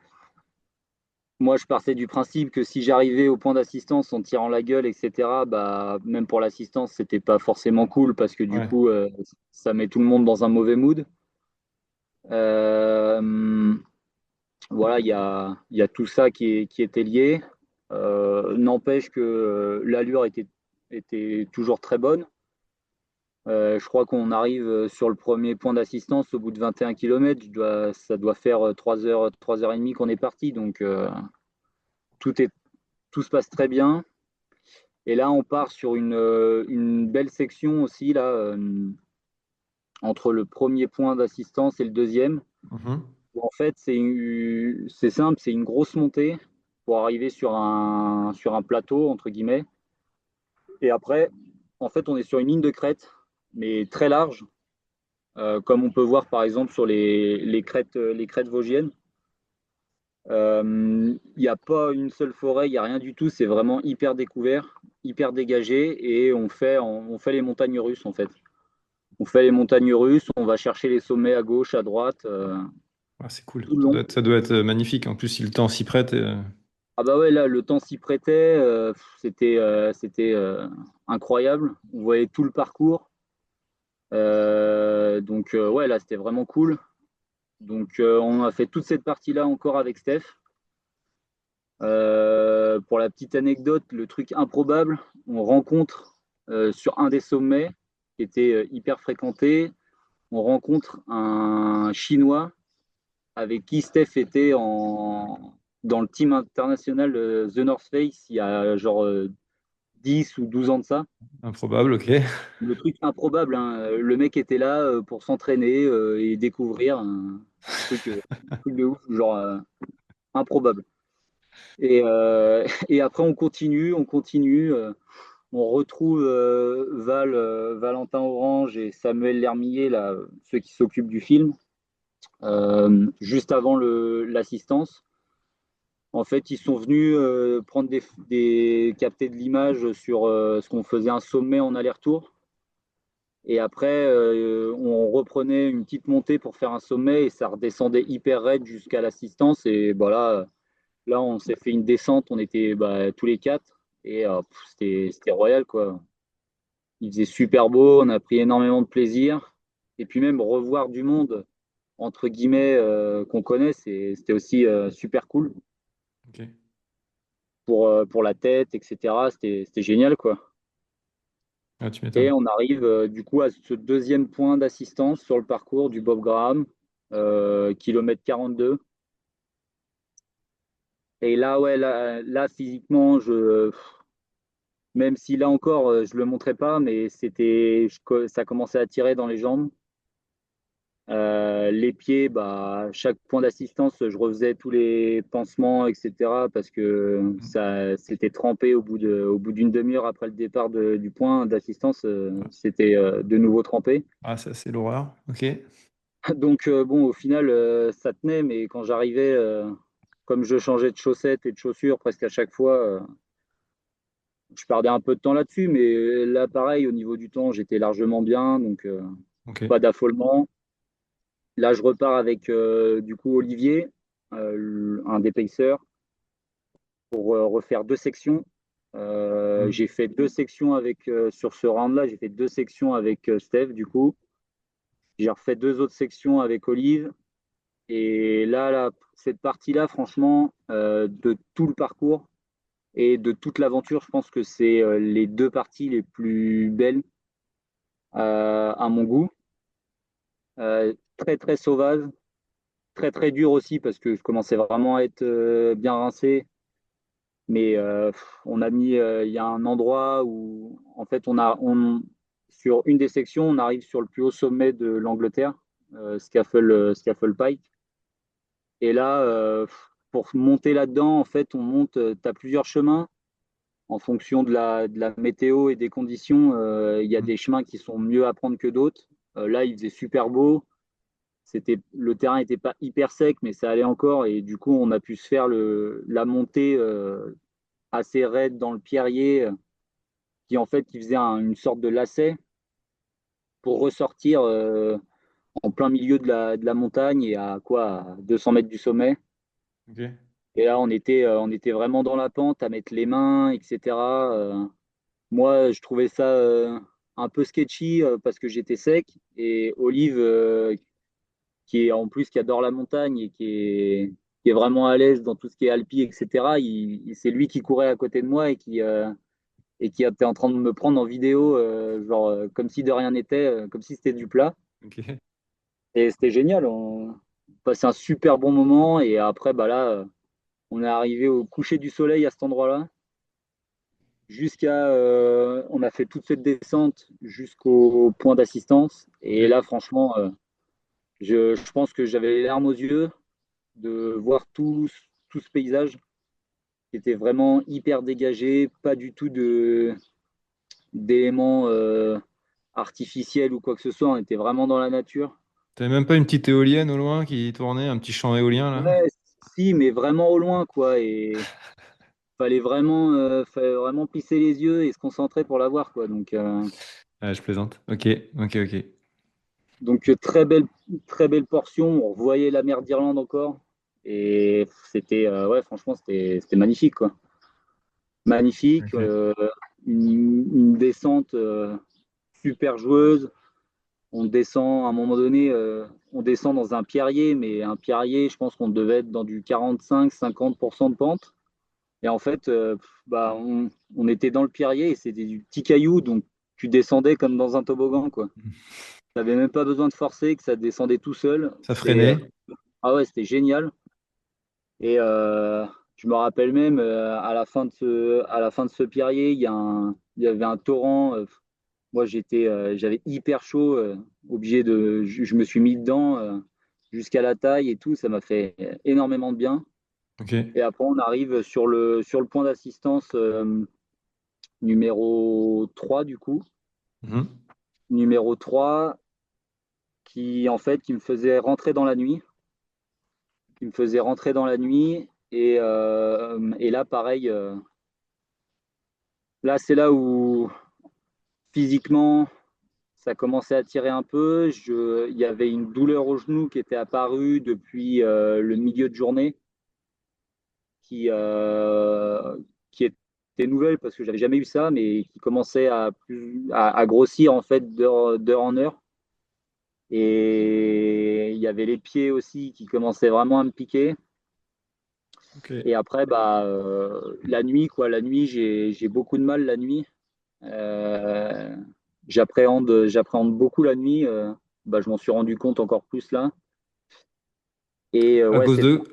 moi, je partais du principe que si j'arrivais au point d'assistance en tirant la gueule, etc., bah, même pour l'assistance, c'était pas forcément cool parce que du Ouais. coup, ça met tout le monde dans un mauvais mood. Euh, voilà, il y a tout ça qui était lié. N'empêche que l'allure était toujours très bonne. Je crois qu'on arrive sur le premier point d'assistance au bout de 21 km. Ça doit faire 3 heures et demie qu'on est parti. Donc, tout est, tout se passe très bien. Et là, on part sur une belle section aussi, là, entre le premier point d'assistance et le deuxième, Mhm. En fait, c'est simple, c'est une grosse montée pour arriver sur un plateau, entre guillemets. Et après, en fait, on est sur une ligne de crête, mais très large, comme on peut voir par exemple sur les crêtes vosgiennes. Il n'y a pas une seule forêt, il n'y a rien du tout, c'est vraiment hyper découvert, hyper dégagé, et on fait les montagnes russes en fait. On fait les montagnes russes, on va chercher les sommets à gauche, à droite, Ah, c'est cool. tout le long. Ça doit être magnifique. En plus, si le temps s'y prête. Ah bah ouais, là, le temps s'y prêtait, c'était incroyable. On voyait tout le parcours. Ouais, là, c'était vraiment cool. On a fait toute cette partie-là encore avec Steph. Pour la petite anecdote, le truc improbable, on rencontre sur un des sommets qui était hyper fréquenté, on rencontre un Chinois avec qui Steph était dans le team international The North Face il y a genre 10 ou 12 ans de ça. Improbable, ok. Le truc improbable, hein. Le mec était là pour s'entraîner et découvrir un truc de ouf, genre improbable. Et après, on continue. On retrouve Valentin Orange et Samuel Lermillet, là, ceux qui s'occupent du film, juste avant l'assistance. En fait, ils sont venus prendre capter de l'image sur ce qu'on faisait un sommet en aller-retour. Et après, on reprenait une petite montée pour faire un sommet et ça redescendait hyper raide jusqu'à l'assistance. Et voilà, là, on s'est fait une descente, on était tous les quatre et c'était royal, quoi. Il faisait super beau, on a pris énormément de plaisir. Et puis même revoir du monde, entre guillemets, qu'on connaît, c'était aussi super cool Ok. pour la tête, etc. C'était génial, quoi. Ah, tu Et m'étonnes. on arrive du coup à ce deuxième point d'assistance sur le parcours du Bob Graham, kilomètre 42. Et là, ouais, là physiquement, même si là encore, je le montrais pas, mais ça commençait à tirer dans les jambes. Les pieds, chaque point d'assistance, je refaisais tous les pansements, etc. Parce que ça s'était trempé au bout d'une demi-heure après le départ du point d'assistance, c'était de nouveau trempé. Ah, ça, c'est l'horreur. Ok. Bon, au final, ça tenait, mais quand j'arrivais, comme je changeais de chaussettes et de chaussures presque à chaque fois, je perdais un peu de temps là-dessus. Mais là, pareil, au niveau du temps, j'étais largement bien, donc Ok. pas d'affolement. Là, je repars avec du coup Olivier, un des pacers, pour refaire deux sections. Mm. J'ai fait deux sections sur ce round-là, j'ai fait deux sections avec Steph, du coup. J'ai refait deux autres sections avec Olive. Et là, cette partie-là, franchement, de tout le parcours et de toute l'aventure, je pense que c'est les deux parties les plus belles à mon goût. Très, très sauvage, très, très dur aussi parce que je commençais vraiment à être bien rincé. Mais il y a un endroit où, en fait, sur une des sections, on arrive sur le plus haut sommet de l'Angleterre, Scafell Pike. Et là, pour monter là-dedans, en fait, tu as plusieurs chemins en fonction de la météo et des conditions. Il y a Mm. des chemins qui sont mieux à prendre que d'autres. Là, il faisait super beau. Le terrain n'était pas hyper sec, mais ça allait encore. Et du coup, on a pu se faire la montée assez raide dans le pierrier, qui faisait une sorte de lacet pour ressortir en plein milieu de la montagne et à quoi, à 200 mètres du sommet. Ok. Et là, on était vraiment dans la pente, à mettre les mains, etc. Moi, je trouvais ça un peu sketchy parce que j'étais sec. Et Olive, qui adore la montagne et qui est vraiment à l'aise dans tout ce qui est alpi, etc., c'est lui qui courait à côté de moi et qui était en train de me prendre en vidéo, comme si de rien n'était, comme si c'était du plat. Ok. Et c'était génial. On passait un super bon moment. Et après, là, on est arrivé au coucher du soleil à cet endroit-là. On a fait toute cette descente jusqu'au point d'assistance. Ok. Et là, franchement, je pense que j'avais les larmes aux yeux. de voir tout ce paysage qui était vraiment hyper dégagé, pas du tout d'éléments artificiels ou quoi que ce soit. On était vraiment dans la nature. T'avais même pas une petite éolienne au loin qui tournait, un petit champ éolien là? Ouais, si, mais vraiment au loin, quoi. Et fallait vraiment plisser les yeux et se concentrer pour la voir, quoi. Ah, je plaisante. Ok, ok, ok. Donc très belle portion. On voyait la mer d'Irlande encore. Et c'était, ouais, franchement, c'était magnifique, quoi. Magnifique. Ok. Une descente super joueuse. On descend à un moment donné, on descend dans un pierrier, mais un pierrier, je pense qu'on devait être dans du 45-50% de pente. Et en fait, on était dans le pierrier et c'était du petit caillou, donc tu descendais comme dans un toboggan, quoi. Tu n'avais même pas besoin de forcer, que ça descendait tout seul. Ça freinait. Ah ouais, c'était génial. Et je me rappelle même à la fin de ce pierrier, il y avait un torrent. Moi, j'avais hyper chaud, je me suis mis dedans jusqu'à la taille et tout. Ça m'a fait énormément de bien. Ok. Et après, on arrive sur le point d'assistance numéro 3 du coup. Mhm. Numéro 3 qui, en fait, qui me faisait rentrer dans la nuit. Qui me faisait rentrer dans la nuit. Et là, pareil, là, c'est là où physiquement, ça commençait à tirer un peu. Il y avait une douleur au genou qui était apparue depuis le milieu de journée, qui, qui était nouvelle parce que j'avais jamais eu ça, mais qui commençait à grossir en fait d'heure en heure. Et il y avait les pieds aussi qui commençaient vraiment à me piquer. Ok. Et après, la nuit, quoi, la nuit, j'ai beaucoup de mal la nuit. Euh, j'appréhende beaucoup la nuit. Je m'en suis rendu compte encore plus là. Et ouais,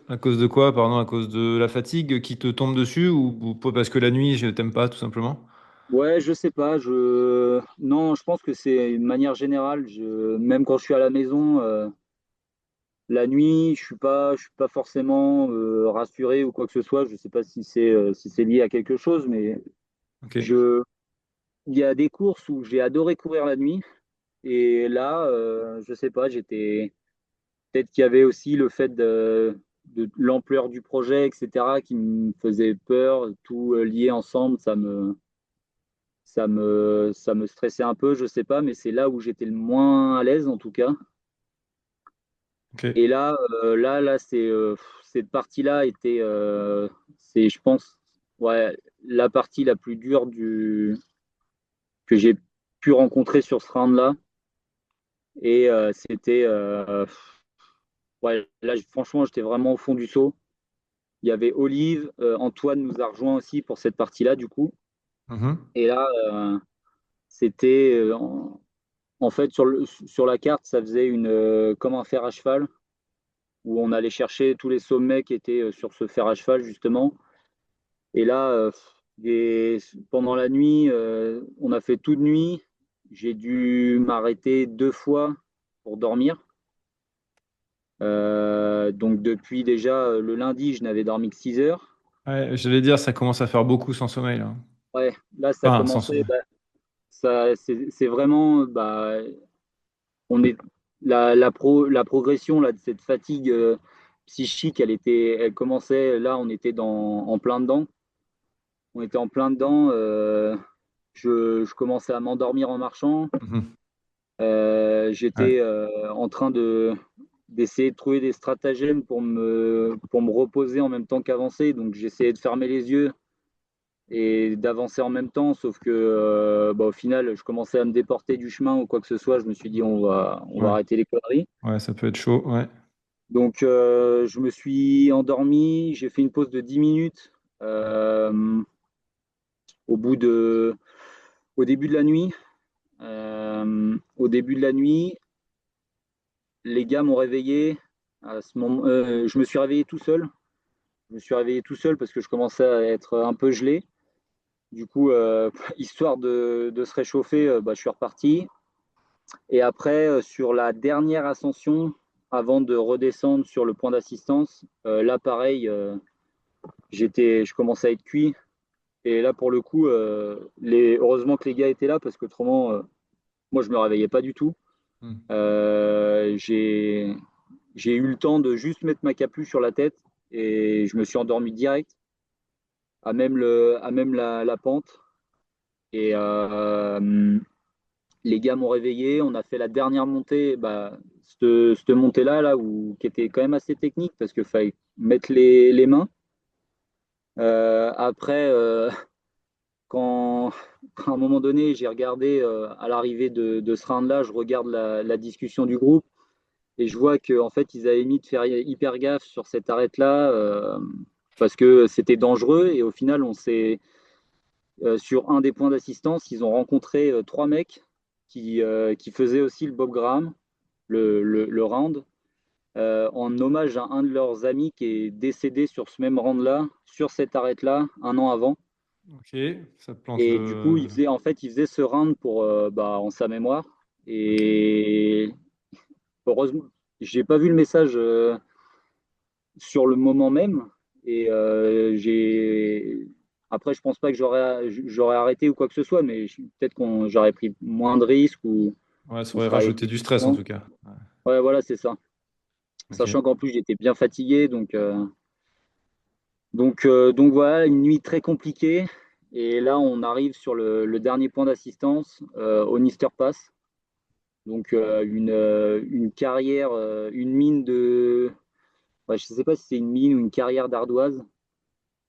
À cause de quoi, pardon, à cause de la fatigue qui te tombe dessus ou pas parce que la nuit, je t'aime pas, tout simplement? ouais, je sais pas. Non, je pense que c'est une manière générale. Même quand je suis à la maison, la nuit, je suis pas forcément rassuré ou quoi que ce soit. Je sais pas si c'est lié à quelque chose, mais Ok. je, il y a des courses où j'ai adoré courir la nuit. Et là, je sais pas, peut-être qu'il y avait aussi le fait de l'ampleur du projet, etc., qui me faisait peur, tout lié ensemble, ça me stressait un peu, je sais pas, mais c'est là où j'étais le moins à l'aise en tout cas. Ok. Et là, cette partie-là c'est, je pense, ouais, la partie la plus dure que j'ai pu rencontrer sur ce round-là. Et ouais, là, franchement, j'étais vraiment au fond du seau. Il y avait Olive, Antoine nous a rejoint aussi pour cette partie-là, du coup. Mhm. Et là, c'était en fait sur la carte, ça faisait comme un fer à cheval où on allait chercher tous les sommets qui étaient sur ce fer à cheval, justement. Et là, pendant la nuit, on a fait toute nuit. J'ai dû m'arrêter 2 fois pour dormir. Donc depuis déjà le lundi, je n'avais dormi que 6 heures. Ouais, je vais dire, ça commence à faire beaucoup sans sommeil, là. Ouais, là ça Enfin, sans commençait. sommeil. C'est vraiment, on est la progression là de cette fatigue psychique, elle commençait. Là, on était en plein dedans. On était en plein dedans. Je commençais à m'endormir en marchant. Mhm. J'étais Ouais. en train d'essayer de trouver des stratagèmes pour me reposer en même temps qu'avancer. Donc j'essayais de fermer les yeux et d'avancer en même temps, sauf que au final, je commençais à me déporter du chemin ou quoi que ce soit. Je me suis dit, on va Ouais. arrêter les conneries. Ouais, ça peut être chaud. Ouais. Donc je me suis endormi, j'ai fait une pause de 10 minutes euh, au bout de, au début de la nuit. Au début de la nuit, les gars m'ont réveillé. À ce moment, je me suis réveillé tout seul. Je me suis réveillé tout seul parce que je commençais à être un peu gelé. Du coup, histoire de se réchauffer, je suis reparti. Et après, sur la dernière ascension, avant de redescendre sur le point d'assistance. Là, pareil, je commençais à être cuit. Et là, pour le coup, heureusement que les gars étaient là parce qu'autrement, moi, je me réveillais pas du tout. Hmm. J'ai eu le temps de juste mettre ma capuche sur la tête et je me suis endormi direct à même la pente. Et les gars m'ont réveillé. On a fait la dernière montée, cette montée-là, qui était quand même assez technique parce qu'il fallait mettre les mains. Après, quand à un moment donné, j'ai regardé à l'arrivée de ce round-là, je regarde la discussion du groupe et je vois qu'en fait, ils avaient mis de faire hyper gaffe sur cette arête-là parce que c'était dangereux. Et au final, sur un des points d'assistance, ils ont rencontré trois mecs qui faisaient aussi le Bob Graham, le round, en hommage à un de leurs amis qui est décédé sur ce même round-là, sur cette arête-là, un an avant. Ok, ça plante Et du coup, le. il faisait ce round en sa mémoire. Ok. Et heureusement, j'ai pas vu le message sur le moment même. Et après, je pense pas que j'aurais arrêté ou quoi que ce soit, mais peut-être j'aurais pris moins de risques ou Ouais, ça on aurait serait allé rajouté du stress en différemment. tout cas. Ouais. Ouais, voilà, c'est ça. Ok. Sachant qu'en plus, j'étais bien fatigué. Donc voilà, une nuit très compliquée. Et là, on arrive sur le dernier point d'assistance au Nister Pass. Donc une carrière, une mine de. Ouais, je ne sais pas si c'est une mine ou une carrière d'ardoise.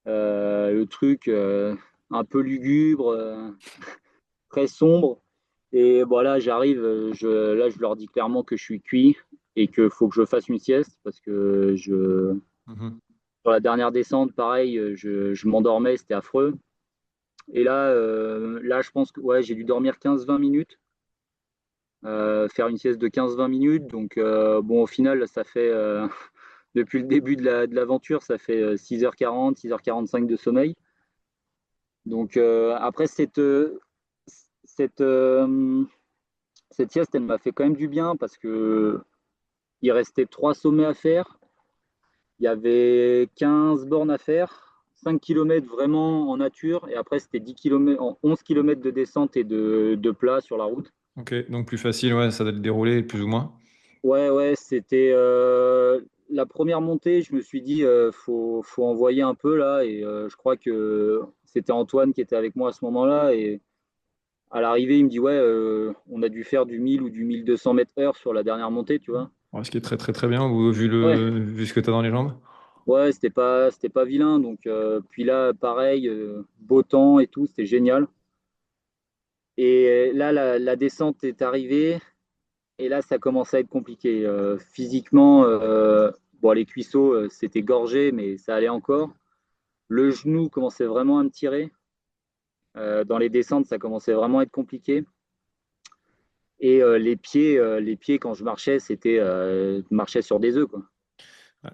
Le truc un peu lugubre, très sombre. Et voilà, j'arrive, là, je leur dis clairement que je suis cuit et qu'il faut que je fasse une sieste parce que Mhm. sur la dernière descente, pareil, je m'endormais, c'était affreux. Et là, je pense que ouais, j'ai dû dormir 15-20 minutes, faire une sieste de 15-20 minutes. Donc, bon, au final, ça fait, depuis le début de l'aventure, ça fait 6h40, 6h45 de sommeil. Donc, après, cette, euh, cette sieste, elle m'a fait quand même du bien parce que il restait trois sommets à faire. Il y avait 15 bornes à faire, 5 km vraiment en nature, et après, c'était 10 km, 11 km de descente et de plat sur la route. Ok, donc plus facile, ouais, ça doit le dérouler plus ou moins. Ouais, ouais, c'était la première montée. Je me suis dit, faut envoyer un peu là. Et je crois que c'était Antoine qui était avec moi à ce moment-là. Et à l'arrivée, il me dit, ouais, on a dû faire du 1000 ou du 1200 mètres heure sur la dernière montée, tu vois. Ouais, ce qui est très très très bien Ouais, vu ce que tu as dans les jambes. ouais, c'était pas vilain. Donc, puis là, pareil, beau temps et tout, c'était génial. Et là, la descente est arrivée. Et là, ça commence à être compliqué. Physiquement, bon, les cuisseaux, c'était gorgé, mais ça allait encore. Le genou commençait vraiment à me tirer. Dans les descentes, ça commençait vraiment à être compliqué. Et les pieds, quand je marchais, je marchais sur des œufs, quoi. Ouais,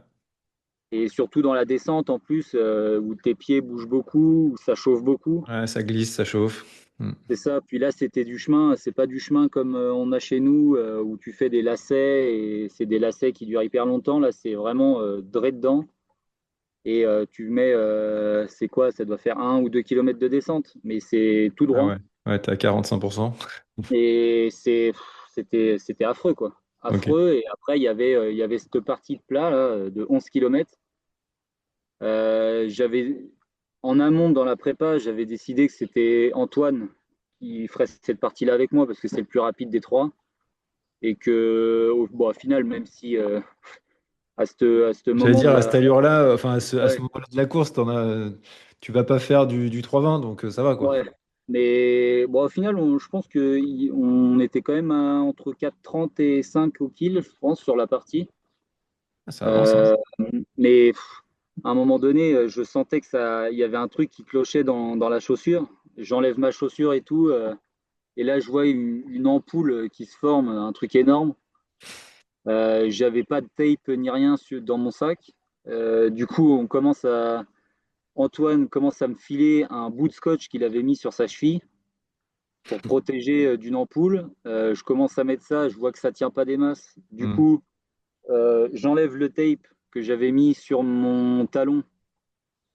Et surtout dans la descente, en plus, où tes pieds bougent beaucoup, où ça chauffe beaucoup. ouais, ça glisse, ça chauffe. Hmm. C'est ça. Puis là, c'était du chemin. C'est pas du chemin comme on a chez nous, où tu fais des lacets et c'est des lacets qui durent hyper longtemps. Là, c'est vraiment droit dedans. Et tu mets, c'est quoi? Ça doit faire 1 ou 2 kilomètres de descente, mais c'est tout Ah droit. ouais, ouais, t'es à 45%. Et c'était affreux, quoi. Ok. Affreux. Et après, il y avait cette partie de plat là, de 11 km. En amont, dans la prépa, j'avais décidé que c'était Antoine qui ferait cette partie-là avec moi parce que c'est le plus rapide des trois. Et que, bon, au final, même si à ce J'allais moment de dire, à cette la. allure-là, enfin, à ce Ouais, moment-là de la course, tu vas pas faire du 3,20, donc ça va, quoi. ouais. Mais bon, au final, je pense qu'on était quand même entre 4,30 et 5 au kill, je pense, sur la partie. Ah, ça avance, hein. Euh, mais à un moment donné, je sentais il y avait un truc qui clochait dans la chaussure. J'enlève ma chaussure et tout, et là, je vois une ampoule qui se forme, un truc énorme. J'avais pas de tape ni rien dans mon sac. Du coup, Antoine commence à me filer un bout de scotch qu'il avait mis sur sa cheville pour protéger d'une ampoule. Je commence à mettre ça, je vois que ça tient pas des masses. Du Hmm. coup, J'enlève le tape que j'avais mis sur mon talon,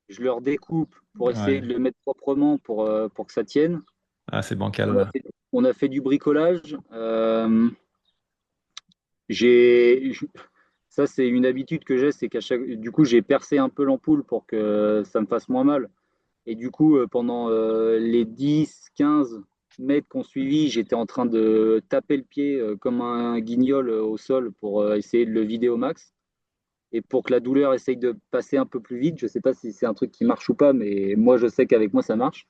je le redécoupe pour essayer Ouais. de le mettre proprement pour que ça tienne. Ah, c'est bancal, On a là. fait, on a fait du bricolage. J'ai, Ça, c'est une habitude que j'ai, c'est du coup, j'ai percé un peu l'ampoule pour que ça me fasse moins mal. Et du coup, pendant les 10, 15 mètres qu'on suivit, j'étais en train de taper le pied comme un guignol au sol pour essayer de le vider au max. Et pour que la douleur essaye de passer un peu plus vite, je ne sais pas si c'est un truc qui marche ou pas, mais moi, je sais qu'avec moi, ça marche.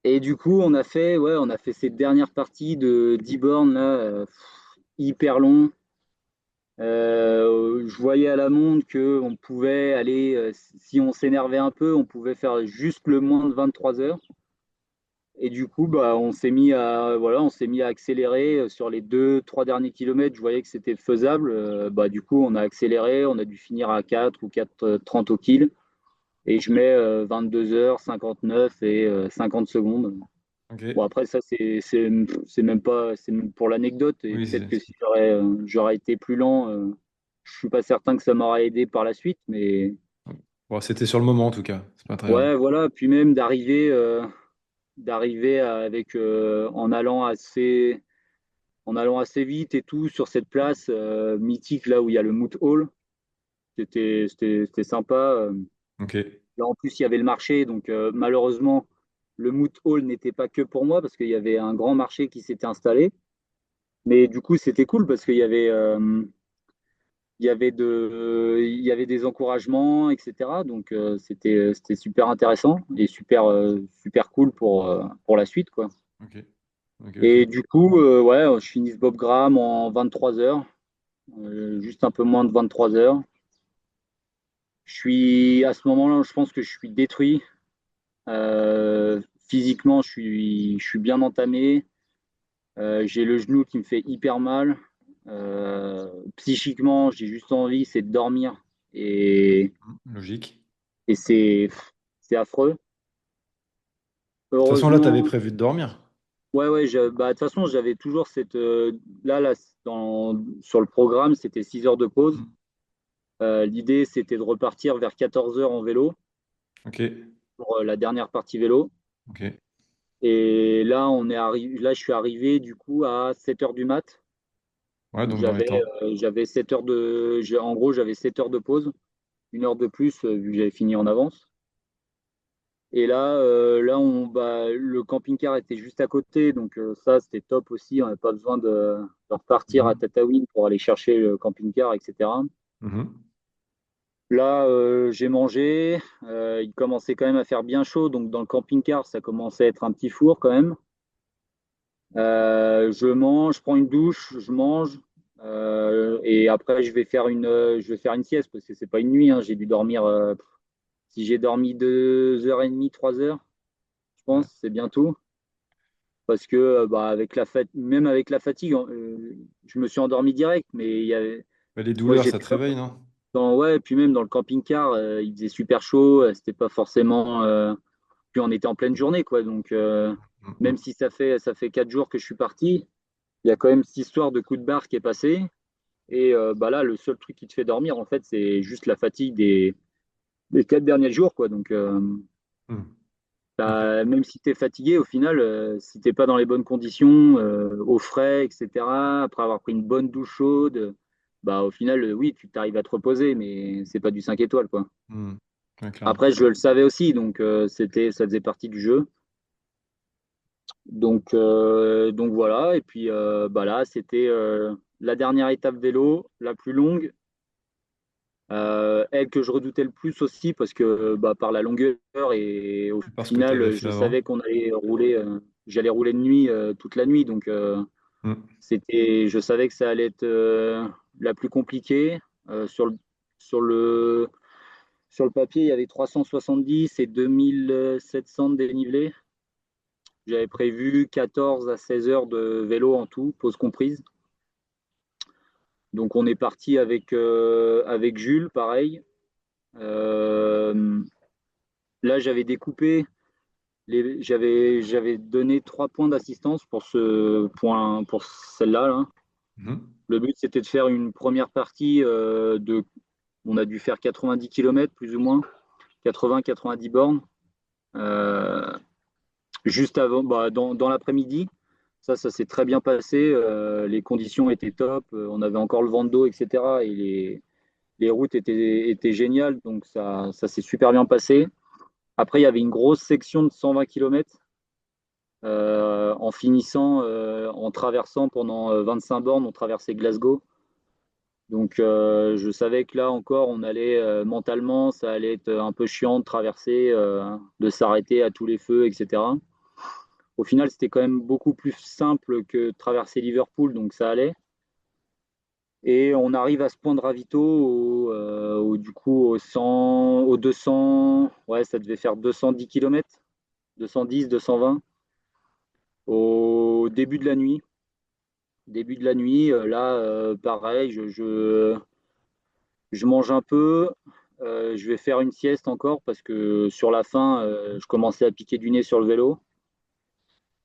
Et du coup, on a fait cette dernière partie de 10 bornes là, hyper long. Je voyais à la montre que on pouvait aller, si on s'énervait un peu, on pouvait faire juste le moins de 23 heures. Et du coup, bah, on s'est mis à accélérer sur les 2, 3 derniers kilomètres. Je voyais que c'était faisable. Bah, du coup, on a accéléré. On a dû finir à 4 ou 4,30 au kill. Et je mets 22 h 59 et 50 secondes. Bon, Ok. après, ça, c'est même pas, c'est même pour l'anecdote. Et Oui, peut-être que si j'aurais été plus lent, je suis pas certain que ça m'aurait aidé par la suite. Mais Bon, c'était sur le moment, en tout cas. C'est pas très grave. ouais, voilà. Puis même d'arriver avec, en allant assez vite et tout sur cette place mythique là où il y a le Moot Hall. C'était sympa. Ok. Là, en plus, il y avait le marché. Donc, malheureusement, le Moot Hall n'était pas que pour moi parce qu'il y avait un grand marché qui s'était installé. Mais du coup, c'était cool parce il y avait des encouragements, etc. Donc, c'était super intéressant et super cool pour la suite, quoi. Ok. Ok, Et ok. du coup, ouais, je finis ce Bob Graham en 23 heures, juste un peu moins de 23 heures. À ce moment-là, je pense que je suis détruit. Physiquement, je suis bien entamé. J'ai le genou qui me fait hyper mal. Psychiquement, j'ai juste envie, c'est de dormir. Et, Logique. et c'est affreux. De toute façon, là, tu avais Heureusement, prévu de dormir. ouais, ouais, bah, de toute façon, j'avais toujours là, sur le programme, c'était 6 heures de pause. Mm. L'idée, c'était de repartir vers 14 heures en vélo Ok. pour la dernière partie vélo. Ok. Et là, je suis arrivé du coup à 7 heures du mat. Ouais, Donc donc dans les temps. j'avais 7 heures en gros, j'avais 7 heures de pause, 1 heure de plus vu que j'avais fini en avance. Et là, le camping-car était juste à côté, donc ça, c'était top aussi. On n'avait pas besoin de repartir à Mhm. Tataouine pour aller chercher le camping-car, etc. Mhm. Là, j'ai mangé. Il commençait quand même à faire bien chaud, donc dans le camping-car, ça commençait à être un petit four quand même. Je mange, je prends une douche, je mange, et après je vais faire une sieste parce que c'est pas une nuit, hein. J'ai dû dormir. Si j'ai dormi 2 h 30, 3 heures, je Ouais. pense, c'est bien tout. Parce que bah, même avec la fatigue, je me suis endormi direct. Mais Bah, les moi douleurs, ça j'étais te réveille, non? ouais, puis même dans le camping-car, il faisait super chaud. C'était pas forcément. Puis on était en pleine journée, quoi. Donc même Mhm. si ça fait 4 jours que je suis parti, il y a quand même cette histoire de coup de barre qui est passée. Et bah là, le seul truc qui te fait dormir, en fait, c'est juste la fatigue des 4 derniers jours, quoi. Donc Mhm. Ok. même si tu es fatigué, au final, si t'es pas dans les bonnes conditions, au frais, etc., après avoir pris une bonne douche chaude, bah au final, oui, tu t'arrives à te reposer, mais c'est pas du 5 étoiles, quoi. Mhm. Ouais, clairement. Après, je le savais aussi, donc ça faisait partie du jeu. Donc voilà, et puis bah là, c'était la dernière étape vélo, la plus longue, elle que je redoutais le plus aussi, parce que bah, par la longueur et au Parce que tu final, avais fait je savais avant. qu'on allait rouler, j'allais rouler de nuit toute la nuit, donc Mhm. je savais que ça allait être la plus compliquée. Sur le, sur le papier, il y avait 370 et 2700 de dénivelé. J'avais prévu 14 à 16 heures de vélo en tout, pause comprise. Donc on est parti avec Jules, pareil. Euh, Là, j'avais découpé, j'avais donné 3 points d'assistance pour ce point, pour celle-là, là. Mhm. Le but, c'était de faire une première partie on a dû faire 90 km plus ou moins, 80-90 bornes, euh, juste avant, dans l'après-midi. Ça s'est très bien passé. Les conditions étaient top. On avait encore le vent de dos, etc. Et les routes étaient géniales. Donc ça s'est super bien passé. Après, il y avait une grosse section de 120 km en traversant pendant 25 bornes, on traversait Glasgow. Donc je savais que là encore, on allait mentalement, ça allait être un peu chiant de traverser, de s'arrêter à tous les feux, etc. Au final, c'était quand même beaucoup plus simple que de traverser Liverpool, donc ça allait. Et on arrive à ce point de ravito du coup au 100, au 200, ouais, ça devait faire 210 km, 210, 220, au début de la nuit. Début de la nuit, là, pareil, je mange un peu, je vais faire une sieste encore parce que sur la fin, je commençais à piquer du nez sur le vélo.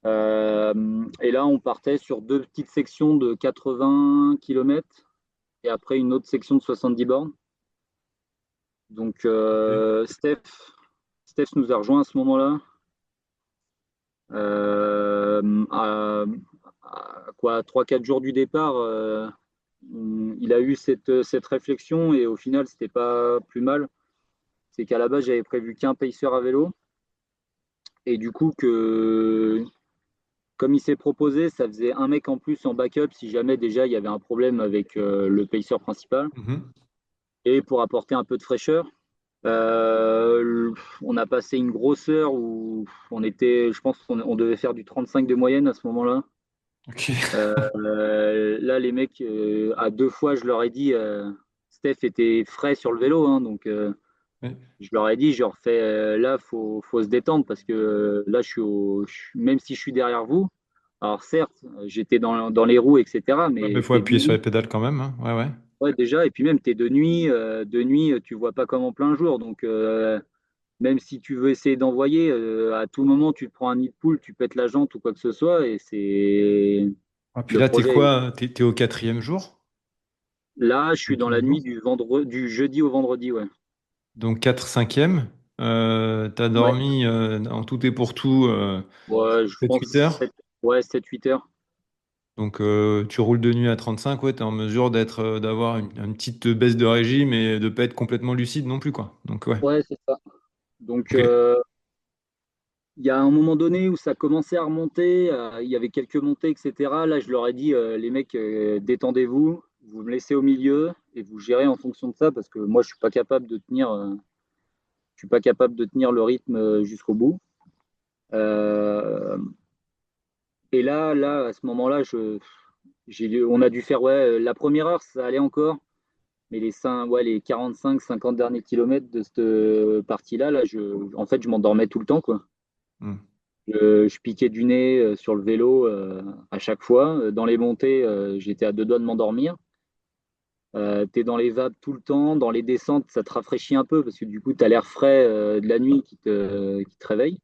Et là, on partait sur deux petites sections de 80 km et après une autre section de 70 bornes. Donc, Steph nous a rejoint à ce moment-là. À, quoi, 3-4 jours du départ, il a eu cette réflexion et au final, c'était pas plus mal. C'est qu'à la base, j'avais prévu qu'un pacer à vélo. Et du coup, comme il s'est proposé, ça faisait un mec en plus en backup si jamais déjà il y avait un problème avec le pacer principal. Mhm. Et pour apporter un peu de fraîcheur. On a passé une grosse heure où je pense qu'on devait faire du 35 de moyenne à ce moment-là. Ok. Là, les mecs, à deux fois, je leur ai dit, Steph était frais sur le vélo, hein, donc Ouais. je leur ai dit, je leur fais, là, faut se détendre parce que là, même si je suis derrière vous, alors certes, j'étais dans les roues, etc., Ouais, mais mais il faut t'es de appuyer sur les nuit. pédales quand même, hein. Ouais, ouais. Ouais, déjà, et puis même, t'es de nuit, tu vois pas comme en plein jour, donc même si tu veux essayer d'envoyer, à tout moment, tu te prends un nid de poule, tu pètes la jante ou quoi que ce soit, et c'est Et puis le là, t'es projet. quoi? T'es au quatrième jour? Là, je suis dans Cinquième la nuit jour? du jeudi au vendredi, ouais. Donc 4 cinquième. T'as Ouais, dormi en tout et pour tout ouais, je 7-8 pense heures. 7-8 heures. Donc tu roules de nuit à 35, ouais, t'es en mesure d'avoir une petite baisse de régime et de pas être complètement lucide non plus, quoi. Donc ouais. Ouais, c'est ça. Donc, Ok. il y a un moment donné où ça commençait à remonter, il y avait quelques montées, etc. Là, je leur ai dit, les mecs, détendez-vous, vous me laissez au milieu et vous gérez en fonction de ça parce que moi, je suis pas capable de tenir le rythme jusqu'au bout. Euh, et là, à ce moment-là, on a dû faire, ouais, la première heure, ça allait encore, mais les 45-50 derniers kilomètres de cette partie-là, en fait, je m'endormais tout le temps, quoi. Hmm. Je piquais du nez sur le vélo à chaque fois. Dans les montées, j'étais à deux doigts de m'endormir. Tu es dans les vapes tout le temps. Dans les descentes, ça te rafraîchit un peu parce que du coup, tu as l'air frais de la nuit qui te réveille.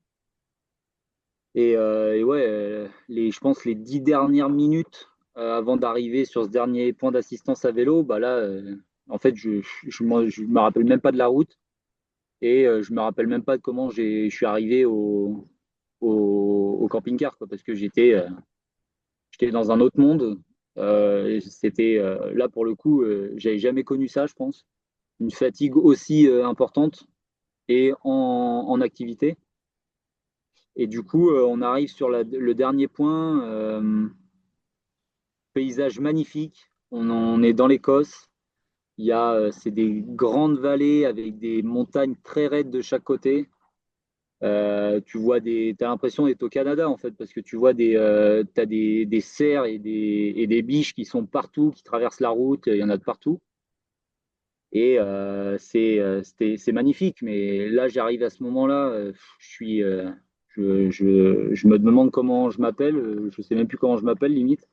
Et ouais, je pense les 10 dernières minutes avant d'arriver sur ce dernier point d'assistance à vélo, bah là, en fait, je me rappelle même pas de la route et je me rappelle même pas de comment je suis arrivé au camping-car, quoi, parce que j'étais dans un autre monde. Et c'était là pour le coup, j'avais jamais connu ça, je pense. Une fatigue aussi importante et en activité. Et du coup, on arrive sur le dernier point. Paysage magnifique. On est dans l'Écosse. C'est des grandes vallées avec des montagnes très raides de chaque côté. T'as l'impression d'être au Canada en fait, parce que t'as des cerfs et des biches qui sont partout, qui traversent la route. Il y en a de partout. Et c'est magnifique. Mais là, j'arrive à ce moment-là, je me demande comment je m'appelle. Je sais même plus comment je m'appelle limite.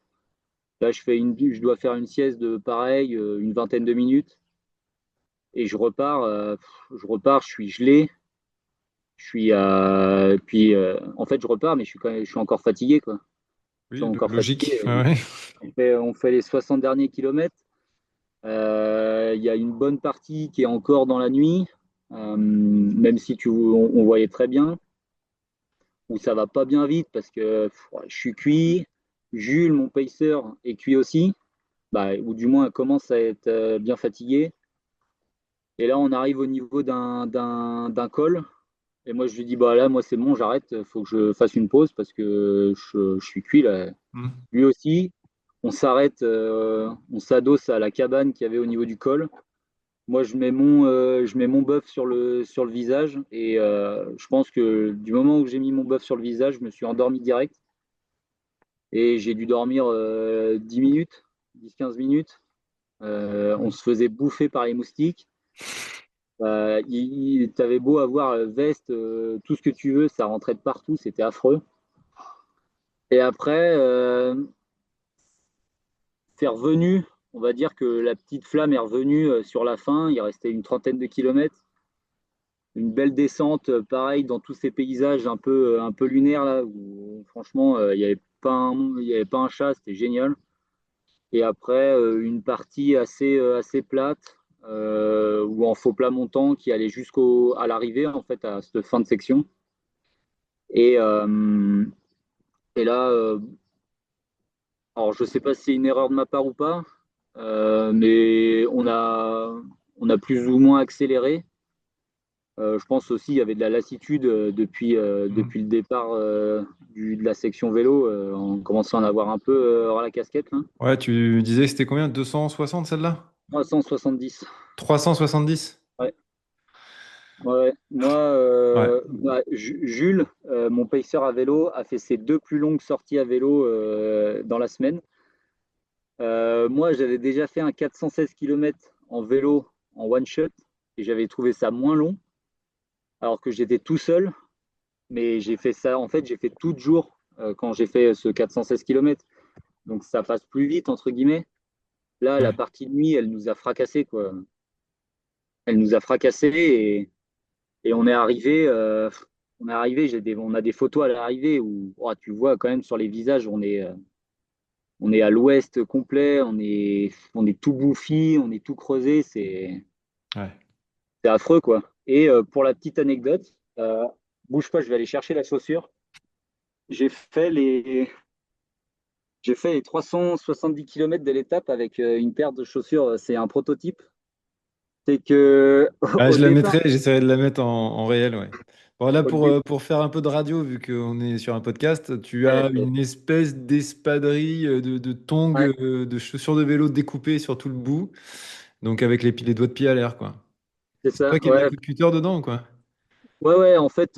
Là, je dois faire une sieste de pareil, une vingtaine de minutes. Et je suis gelé. En fait, je repars, mais je suis encore fatigué, quoi. Ils sont Oui, encore logique. fatigués. Ouais, ouais. On fait les 60 derniers kilomètres. Il y a une bonne partie qui est encore dans la nuit, même si on voyait très bien, où ça va pas bien vite parce que ouais, je suis cuit. Jules, mon pacer, est cuit aussi, bah, ou du moins commence à être bien fatigué. Et là, on arrive au niveau d'un col. Et moi, je lui dis, bah là, moi, c'est bon, j'arrête, il faut que je fasse une pause parce que je suis cuit là. Mm. Lui aussi, on s'arrête, on s'adosse à la cabane qu'il y avait au niveau du col. Moi, je mets mon buff sur le visage et je pense que du moment où j'ai mis mon buff sur le visage, je me suis endormi direct et j'ai dû dormir 10 minutes, 10-15 minutes. On se faisait bouffer par les moustiques. T'avais beau avoir veste, tout ce que tu veux, ça rentrait de partout, c'était affreux. Et après, c'est revenu, on va dire que la petite flamme est revenue sur la fin, il restait une trentaine de kilomètres. Une belle descente, pareil, dans tous ces paysages un peu lunaires, là, où franchement, il y avait pas un chat, c'était génial. Et après, une partie assez plate, ou en faux plat montant, qui allait jusqu'à l'arrivée, en fait, à cette fin de section. Et, et là, alors je ne sais pas si c'est une erreur de ma part ou pas, mais on a plus ou moins accéléré. Je pense aussi qu'il y avait de la lassitude Mm. depuis le départ de la section vélo. On commençait à en avoir un peu ras la casquette, là. Ouais, tu disais que c'était combien? 260 celle-là? 370. 370? Ouais. Ouais. Moi, Ouais. Jules, mon pacer à vélo, a fait ses deux plus longues sorties à vélo dans la semaine. Moi, j'avais déjà fait un 416 km en vélo en one shot et j'avais trouvé ça moins long alors que j'étais tout seul. Mais j'ai fait ça, en fait, j'ai fait tout de jour quand j'ai fait ce 416 km. Donc ça passe plus vite, entre guillemets. Là, la Ouais. partie de nuit, elle nous a fracassé, quoi. Elle nous a fracassé et on est arrivé, on a des photos à l'arrivée où oh, tu vois quand même sur les visages, on est à l'ouest complet, on est tout bouffi, on est tout creusé, Ouais. c'est affreux, quoi. Et pour la petite anecdote, bouge pas, je vais aller chercher la chaussure. J'ai fait les, J'ai fait les 370 km de l'étape avec une paire de chaussures. C'est un prototype. C'est que Ah, au je la départ, mettrai, j'essaierai de la mettre en réel, ouais. Bon, là, au pour, dé- euh, pour faire un peu de radio, vu qu'on est sur un podcast, tu as ouais, une espèce d'espadrille de tongs, ouais, de chaussures de vélo découpées sur tout le bout, donc avec les doigts de pied à l'air, quoi. c'est C'est ça. toi qui as mis un Ouais, coup de cutter dedans, quoi? ouais, ouais. En fait,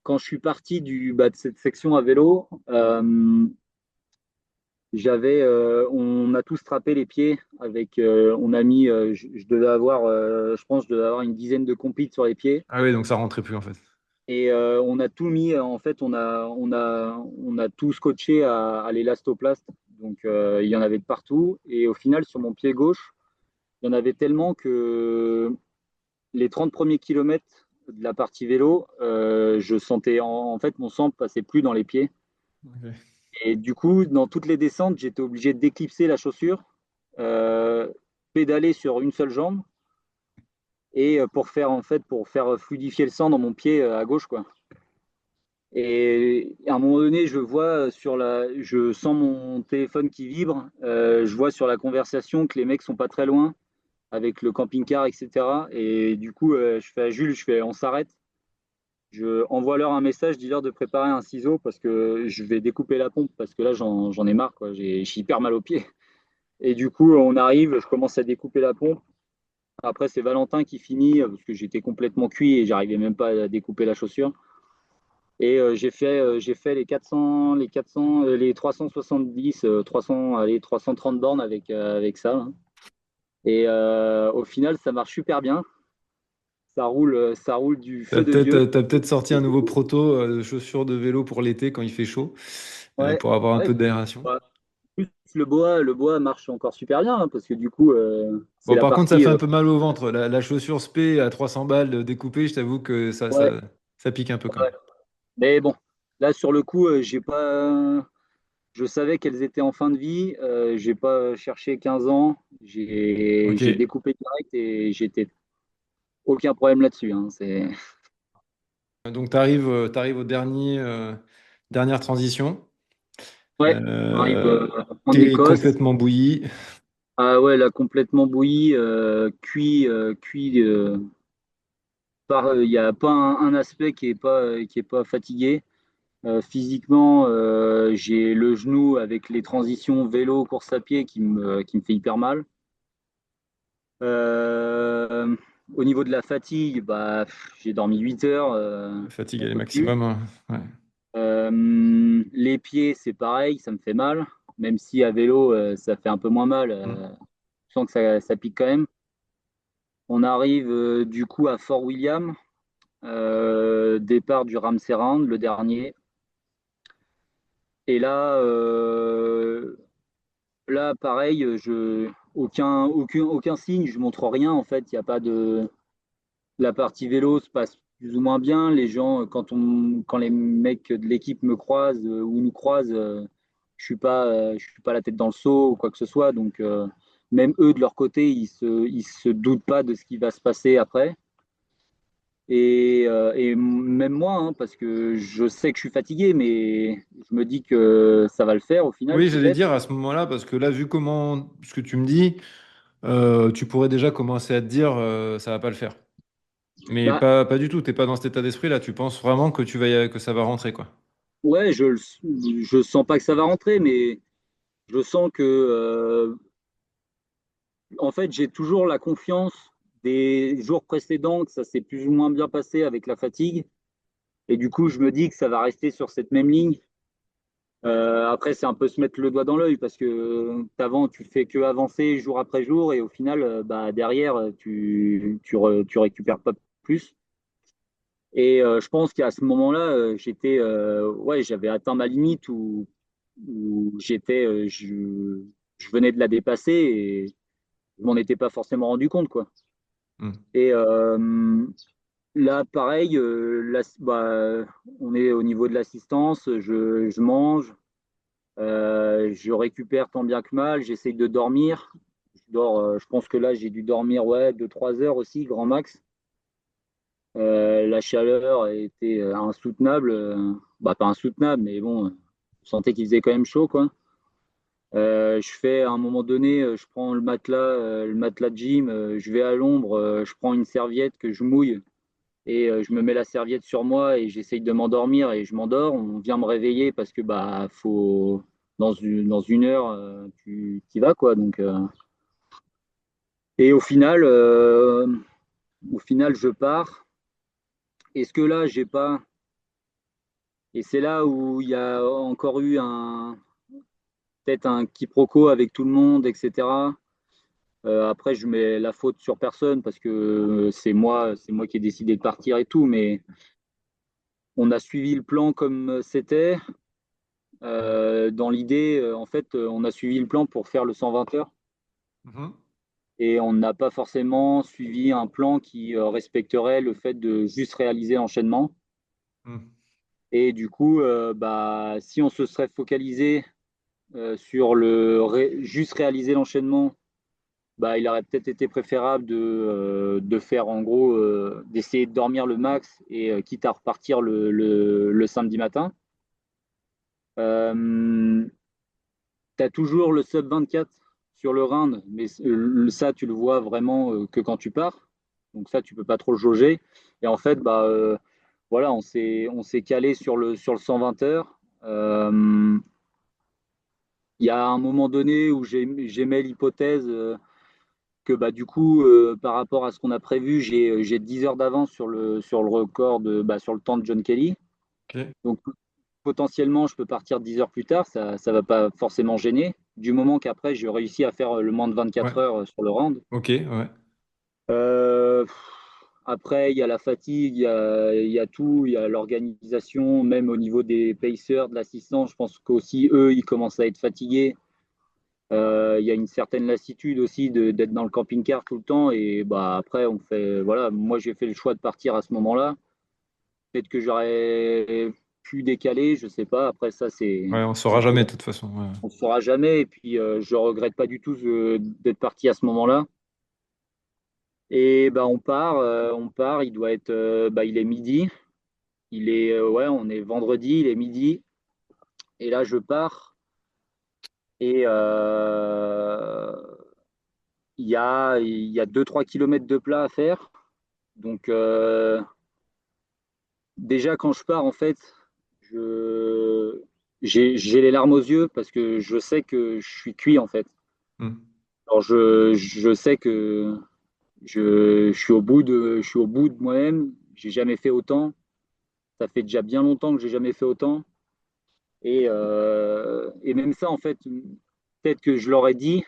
quand je suis parti de cette section à vélo, on a tous strappé les pieds avec. On a mis. Je devais avoir, je pense, je devais avoir une dizaine de compites sur les pieds. Ah oui, donc ça rentrait plus, en fait. Et on a tout mis, en fait, on a tout scotché à l'élastoplast. Donc il y en avait de partout. Et au final, sur mon pied gauche, il y en avait tellement que les 30 premiers kilomètres de la partie vélo, je sentais en fait mon sang passait plus dans les pieds. Ok. Et du coup, dans toutes les descentes, j'étais obligé d'éclipser la chaussure, euh, pédaler sur une seule jambe et pour faire fluidifier le sang dans mon pied à gauche, quoi. Et à un moment donné, je sens mon téléphone qui vibre. Je vois sur la conversation que les mecs sont pas très loin avec le camping-car, etc. Et du coup, je fais à Jules, on s'arrête. Je envoie leur un message, dis-leur de préparer un ciseau parce que je vais découper la pompe parce que là, j'en ai marre, quoi. J'ai hyper mal aux pieds. Et du coup, on arrive, je commence à découper la pompe. Après, c'est Valentin qui finit parce que j'étais complètement cuit et j'arrivais même pas à découper la chaussure. Et j'ai fait les 370, 300, allez, 330 bornes avec ça, hein. Et au final, ça marche super bien. Ça roule du T'as feu de peut-être Dieu. t'as peut-être sorti un nouveau proto de chaussures de vélo pour l'été quand il fait chaud, Ouais, pour avoir un ouais. peu d'aération. Ouais. Plus, le bois marche encore super bien, hein, parce que du coup, c'est Bon, la par contre, ça partie. fait un peu mal au ventre. La chaussure spé à 300 balles découpée, je t'avoue que Ouais, ça pique un peu quand ouais. même. Mais bon, là, sur le coup, j'ai pas. Je savais qu'elles étaient en fin de vie. J'ai pas cherché 15 ans. Ok. J'ai découpé direct et j'étais aucun problème là-dessus, hein. Donc, tu arrives, au dernière transition. Ouais, on arrive Euh, en T'es Écosse. complètement bouilli. Ah ouais, là, complètement bouilli, cuit. Il n'y a pas un aspect qui est pas fatigué. Physiquement, j'ai le genou avec les transitions vélo, course à pied qui me fait hyper mal. Euh, Au niveau de la fatigue, bah, j'ai dormi 8 heures, Fatigue, j'en elle est peux plus. maximum, hein. Ouais. Les pieds, c'est pareil, ça me fait mal. Même si à vélo, ça fait un peu moins mal. Mm. Je sens que ça pique quand même. On arrive du coup à Fort William, départ du Ramsey Round, le dernier. Et là, pareil, aucun signe, je montre rien en fait. Il y a pas de. La partie vélo se passe plus ou moins bien. Les gens, quand les mecs de l'équipe me croisent ou nous croisent, je suis pas la tête dans le seau ou quoi que ce soit. Donc, même eux de leur côté, ils se doutent pas de ce qui va se passer après. Et même moi, hein, parce que je sais que je suis fatigué, mais je me dis que ça va le faire au final, Oui, j'allais peut-être. dire à ce moment-là, parce que là, vu comment ce que tu me dis, tu pourrais déjà commencer à te dire ça va pas le faire. Mais Bah, pas du tout, t'es pas dans cet état d'esprit là, tu penses vraiment que que ça va rentrer, quoi. ouais, je sens pas que ça va rentrer, mais je sens que, en fait, j'ai toujours la confiance des jours précédents que ça s'est plus ou moins bien passé avec la fatigue. Et du coup, je me dis que ça va rester sur cette même ligne. Après, c'est un peu se mettre le doigt dans l'œil parce que avant, tu fais que avancer jour après jour et au final, bah, derrière, tu récupères pas plus. Et je pense qu'à ce moment-là, ouais, j'avais atteint ma limite où je venais de la dépasser et je m'en étais pas forcément rendu compte, quoi. Mm. Et là, pareil, on est au niveau de l'assistance, je mange, je récupère tant bien que mal, j'essaye de dormir. Je pense que là, j'ai dû dormir ouais, 2-3 heures aussi, grand max. La chaleur a été insoutenable. Bah, pas insoutenable, mais bon, je sentais qu'il faisait quand même chaud, quoi. Je fais à un moment donné, je prends le matelas de gym, je vais à l'ombre, je prends une serviette que je mouille et je me mets la serviette sur moi et j'essaye de m'endormir et je m'endors. On vient me réveiller parce que bah faut dans une heure tu y vas quoi. Donc et au final je pars. Est-ce que là j'ai pas et c'est là où il y a encore eu un peut-être un quiproquo avec tout le monde, etc. Après, je mets la faute sur personne parce que c'est moi qui ai décidé de partir et tout, mais on a suivi le plan comme c'était. Dans l'idée, en fait, on a suivi le plan pour faire le 120 heures Mhm. et on n'a pas forcément suivi un plan qui respecterait le fait de juste réaliser l'enchaînement. Mm. Et du coup, bah, si on se serait focalisé sur juste réaliser l'enchaînement, bah, il aurait peut-être été préférable de faire en gros, d'essayer de dormir le max et quitte à repartir le samedi matin. Euh, Tu as toujours le sub 24 sur le round, mais ça, tu le vois vraiment que quand tu pars. Donc ça, tu peux pas trop le jauger. Et en fait, bah, voilà, on s'est calé sur le 120 heures. Il y a un moment donné où j'émets l'hypothèse que bah, du coup, par rapport à ce qu'on a prévu, j'ai 10 heures d'avance sur le record sur le temps de John Kelly. Ok. Donc potentiellement, je peux partir 10 heures plus tard, ça ne va pas forcément gêner, du moment qu'après, j'ai réussi à faire le moins de Ouais. 24 heures sur le round. Ok, ouais. Euh, Après, il y a la fatigue, il y a tout, il y a l'organisation, même au niveau des pacers, de l'assistance, je pense qu'aussi, eux, ils commencent à être fatigués. Il y a une certaine lassitude aussi d'être dans le camping-car tout le temps. Et bah, après, voilà, moi, j'ai fait le choix de partir à ce moment-là. Peut-être que j'aurais pu décaler, je sais pas. Après, ça, Ouais, on saura jamais de toute façon. Ouais. on ne saura jamais. Et puis, je regrette pas du tout d'être parti à ce moment-là. Et bah, on part. Il doit être, il est midi. Ouais, on est vendredi, il est midi. Et là, je pars. Et il y a 2-3 kilomètres de plat à faire. Donc, déjà, quand je pars, en fait, je, j'ai les larmes aux yeux parce que je sais que je suis cuit, en fait. Hmm. Alors, je sais que je suis au bout de moi-même. J'ai jamais fait autant. Ça fait déjà bien longtemps que j'ai jamais fait autant. Et même ça, en fait, peut-être que je l'aurais dit,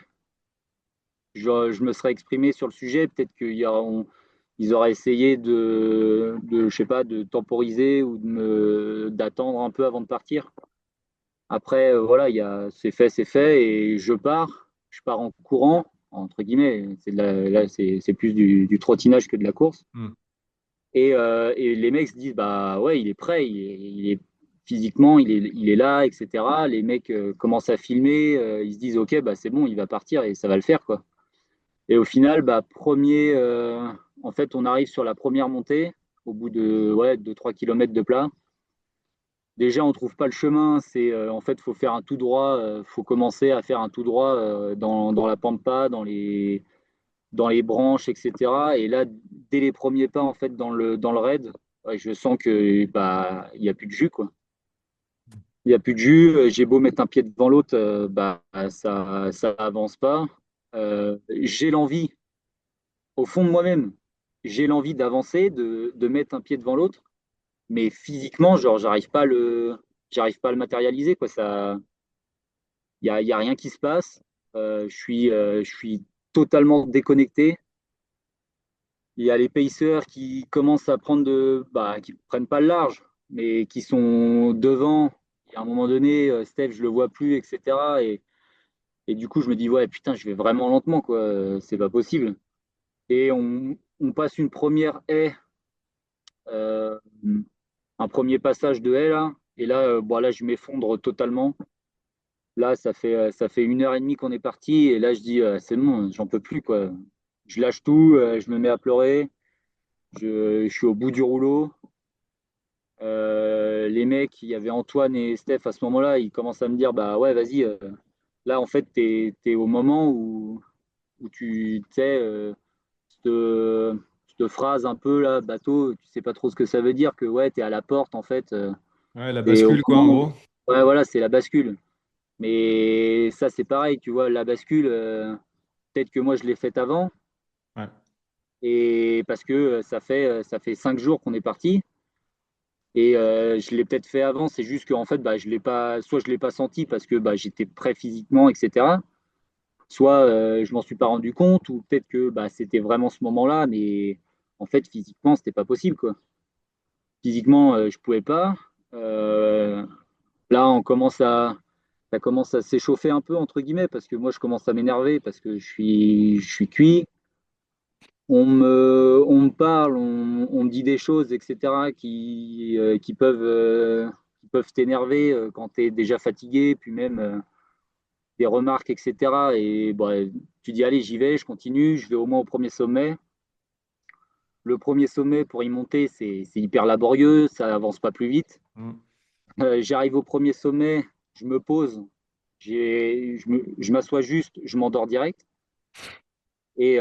je me serais exprimé sur le sujet. Peut-être ils auraient essayé je sais pas, de temporiser ou d'attendre un peu avant de partir. Après, voilà, c'est fait, et je pars. Je pars en courant, entre guillemets. Là, c'est plus du trottinage que de la course. Hmm. Et les mecs se disent, bah ouais, il est prêt, physiquement, il est là, etc. Les mecs commencent à filmer, ils se disent, ok, bah c'est bon, il va partir et ça va le faire, quoi. Et au final, en fait, on arrive sur la première montée, au bout de 2-3 kilomètres de plat. Déjà, on trouve pas le chemin, en fait, faut faire un tout droit, faut commencer à faire un tout droit dans la pampa, dans les branches, etc. Et là, dès les premiers pas, en fait, dans le raid, ouais, je sens que il n'y a plus de jus, quoi. Il n'y a plus de jus. J'ai beau mettre un pied devant l'autre, ça avance pas. J'ai l'envie, au fond de moi-même, j'ai l'envie d'avancer, de mettre un pied devant l'autre, mais physiquement, genre, j'arrive pas à le matérialiser, quoi. Il y a rien qui se passe. Je suis totalement déconnecté. Il y a les pacers qui commencent à qui prennent pas le large, mais qui sont devant. Et à un moment donné, Steph, je le vois plus, etc. Et du coup, je me dis, ouais, putain, je vais vraiment lentement, quoi. C'est pas possible. Et on passe une première haie, euh, un premier passage de haie, là. Et là, là, je m'effondre totalement. Là, ça fait 1 heure et demie qu'on est parti. Et là, je dis, c'est bon, j'en peux plus, quoi. Je lâche tout, je me mets à pleurer. Je suis au bout du rouleau. Les mecs, il y avait Antoine et Steph à ce moment-là, ils commencent à me dire, bah ouais, vas-y, là en fait, t'es au moment où tu sais, cette phrase un peu là, bateau, tu sais pas trop ce que ça veut dire, que ouais, t'es à la porte en fait, Ouais, la t'es au bascule, quoi, en moment gros. ouais, voilà, c'est la bascule. Mais ça, c'est pareil, tu vois, la bascule, peut-être que moi je l'ai faite avant, Ouais. et parce que ça fait 5 jours qu'on est parti. Et je l'ai peut-être fait avant, c'est juste qu'en fait, je l'ai pas, soit je l'ai pas senti parce que j'étais prêt physiquement, etc. Soit je m'en suis pas rendu compte, ou peut-être que c'était vraiment ce moment-là, mais en fait, physiquement, c'était pas possible, quoi. Physiquement, je pouvais pas. Là, ça commence à s'échauffer un peu, entre guillemets, parce que moi, je commence à m'énerver parce que je suis cuit. On me parle, on me dit des choses, etc., qui peuvent t'énerver quand tu es déjà fatigué, puis même des remarques, etc. Et tu dis, allez, j'y vais, je continue, je vais au moins au premier sommet. Le premier sommet, pour y monter, c'est hyper laborieux, ça avance pas plus vite. Hmm. J'arrive au premier sommet, je me pose, je m'assois juste, je m'endors direct. Et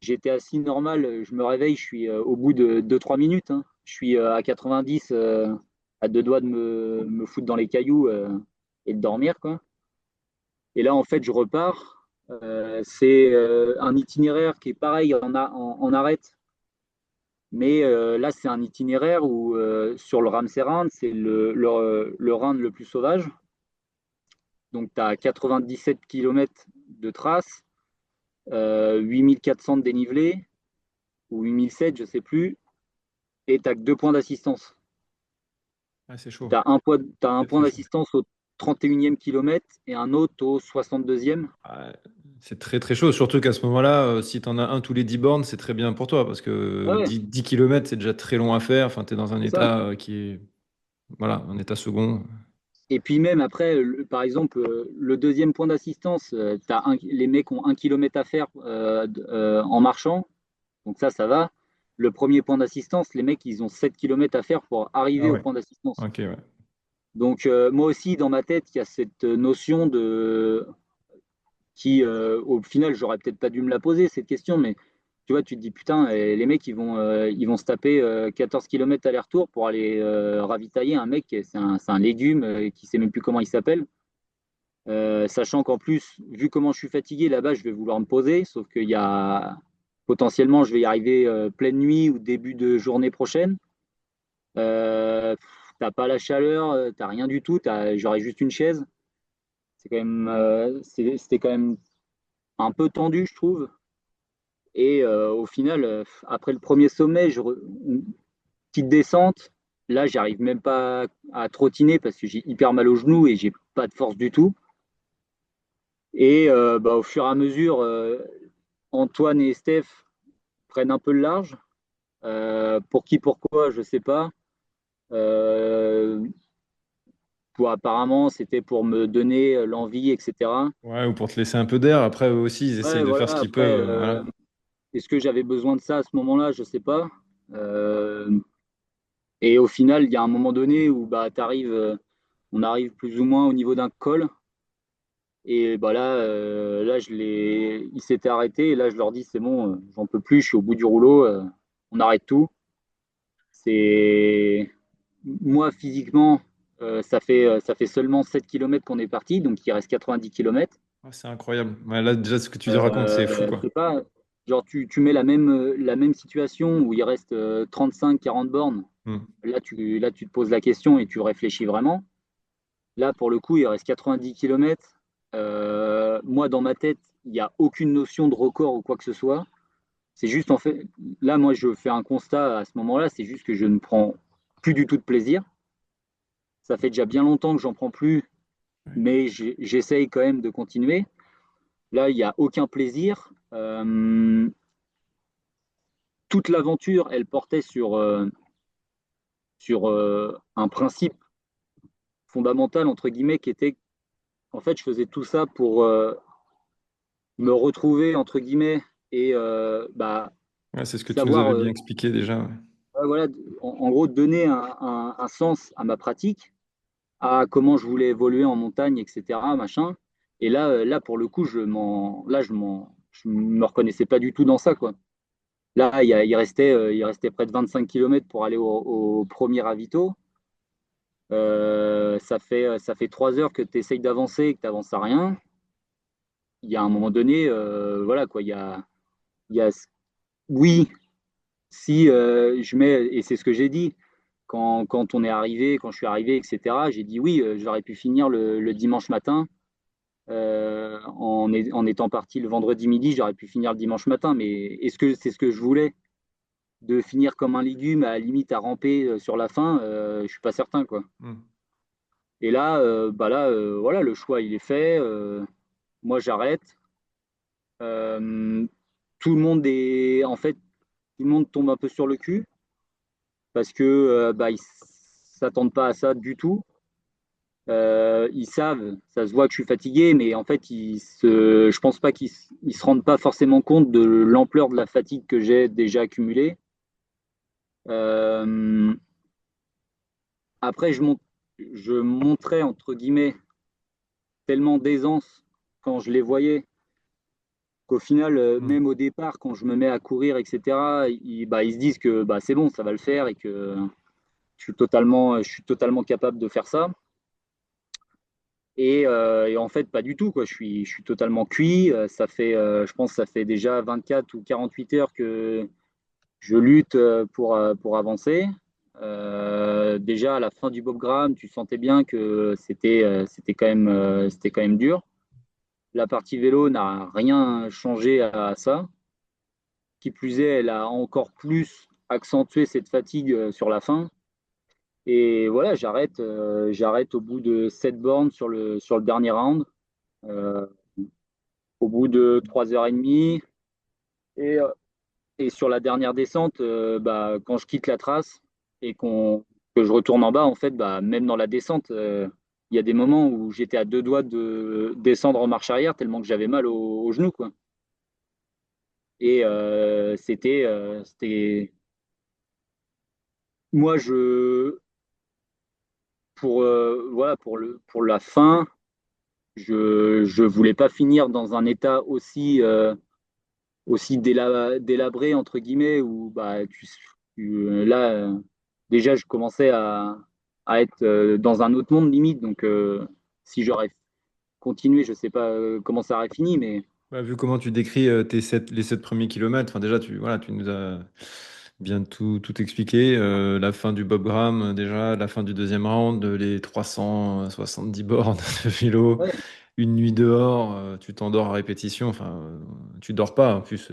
j'étais assis normal, je me réveille, je suis au bout de 2-3 minutes, hein. Je suis à 90, à deux doigts de me foutre dans les cailloux et de dormir, quoi. Et là, en fait, je repars. C'est un itinéraire qui est pareil en arête, mais là, c'est un itinéraire où sur le Ramsey-Rand, c'est le Rand le plus sauvage. Donc, tu as 97 km de trace, 8400 de dénivelé, ou 8007, je ne sais plus, et tu n'as que 2 points d'assistance. Ouais, c'est chaud. Tu as un Très, point très chaud. d'assistance au 31e kilomètre et un autre au 62e. Ouais. C'est très très chaud, surtout qu'à ce moment-là, si tu en as un tous les 10 bornes, c'est très bien pour toi, parce que Ouais, 10 km, c'est déjà très long à faire. Enfin, tu es dans un c'est ça. état qui est, voilà, un état second. Et puis même après, par exemple, le deuxième point d'assistance, les mecs ont 1 kilomètre à faire en marchant, donc ça va. Le premier point d'assistance, les mecs, ils ont 7 kilomètres à faire pour Ah arriver au ouais. point d'assistance. Ok, ouais. Donc moi aussi, dans ma tête, il y a cette notion de qui, au final, j'aurais peut-être pas dû me la poser, cette question, mais tu vois, tu te dis, putain, les mecs, ils vont se taper 14 km aller-retour pour aller ravitailler un mec, c'est un légume, qui sait même plus comment il s'appelle. Sachant qu'en plus, vu comment je suis fatigué là-bas, je vais vouloir me poser, sauf qu'il y a potentiellement, je vais y arriver pleine nuit ou début de journée prochaine. T'as pas la chaleur, t'as rien du tout, j'aurais juste une chaise. C'était quand même un peu tendu, je trouve. Et au final, après le premier sommet, une petite descente. Là, j'arrive même pas à trottiner parce que j'ai hyper mal au genou et j'ai pas de force du tout. Et au fur et à mesure, Antoine et Steph prennent un peu le large. Pour qui, pourquoi, je sais pas. Euh, Apparemment, c'était pour me donner l'envie, etc. Ouais, ou pour te laisser un peu d'air. Après, eux aussi, ils essayent Ouais, de faire ce voilà. qu'ils Après, peuvent. Voilà. est-ce que j'avais besoin de ça à ce moment-là? Je sais pas. Euh, et au final, il y a un moment donné où bah, on arrive plus ou moins au niveau d'un col. Et bah là, il s'était arrêté. Et là, je leur dis, c'est bon, j'en peux plus, je suis au bout du rouleau, on arrête tout. C'est Moi, physiquement, ça fait seulement 7 kilomètres qu'on est parti, donc il reste 90 kilomètres. Ah, c'est incroyable. Ouais, là, déjà, ce que tu racontes, c'est fou, Je quoi. sais pas, genre tu mets la même situation où il reste 35-40 bornes. Hmm. Là, tu te poses la question et tu réfléchis vraiment. Là, pour le coup, il reste 90 kilomètres. Moi, dans ma tête, il n'y a aucune notion de record ou quoi que ce soit. C'est juste, en fait, là, moi, je fais un constat à ce moment-là, c'est juste que je ne prends plus du tout de plaisir. Ça fait déjà bien longtemps que j'en prends plus, Ouais. mais j'essaye quand même de continuer. Là, il n'y a aucun plaisir. Toute l'aventure, elle portait sur un principe fondamental, entre guillemets, qui était, en fait, je faisais tout ça pour me retrouver, entre guillemets, et Ouais, c'est ce que tu nous savoir, avais bien expliqué déjà. Ouais. ouais, voilà, en gros, donner un sens à ma pratique, à comment je voulais évoluer en montagne, etc., machin. Et là, pour le coup, je me reconnaissais pas du tout dans ça, quoi. Là, il restait près de 25 kilomètres pour aller au premier ravito. Ça fait 3 heures que tu essayes d'avancer et que tu n'avances à rien. Il y a un moment donné, voilà quoi, il y a oui, si je mets, et c'est ce que j'ai dit, quand on est arrivé, quand je suis arrivé, etc., j'ai dit oui, j'aurais pu finir le dimanche matin. En étant parti le vendredi midi, j'aurais pu finir le dimanche matin, mais est-ce que c'est ce que je voulais? De finir comme un légume, à la limite à ramper sur la fin, je suis pas certain, quoi. Hmm. Et là, voilà, le choix il est fait. Moi, j'arrête. Euh, en fait, tout le monde tombe un peu sur le cul parce que ils s'attendent pas à ça du tout. Ils savent, ça se voit que je suis fatigué, mais en fait, je pense pas qu'ils se rendent pas forcément compte de l'ampleur de la fatigue que j'ai déjà accumulée. Euh, Après, je montrais entre guillemets tellement d'aisance quand je les voyais qu'au final, Hmm. même au départ, quand je me mets à courir, etc., ils se disent que c'est bon, ça va le faire et que je suis totalement capable de faire ça. Et en fait, pas du tout, quoi. Je suis totalement cuit. Je pense que ça fait déjà 24 ou 48 heures que je lutte pour avancer. Déjà, à la fin du Bob Graham, tu sentais bien que c'était quand même dur. La partie vélo n'a rien changé à ça. Qui plus est, elle a encore plus accentué cette fatigue sur la fin. Et voilà, j'arrête au bout de 7 bornes sur le dernier round. Euh, au bout de 3h30. Et, euh, et sur la dernière descente, quand je quitte la trace et que je retourne en bas, en fait, même dans la descente, il y a des moments où j'étais à deux doigts de descendre en marche arrière tellement que j'avais mal au genou, quoi. Et moi, voilà, pour la fin, je voulais pas finir dans un état aussi délabré, entre guillemets, où là, déjà, je commençais à être dans un autre monde limite. Donc, si j'aurais continué, je sais pas comment ça aurait fini, mais Bah, vu comment tu décris les 7 premiers kilomètres, enfin, déjà, voilà, tu nous as bien tout expliqué. La fin du Bob Graham, déjà, la fin du deuxième round, les 370 bornes de vélo, ouais, une nuit dehors, tu t'endors à répétition. Enfin, tu dors pas. En plus,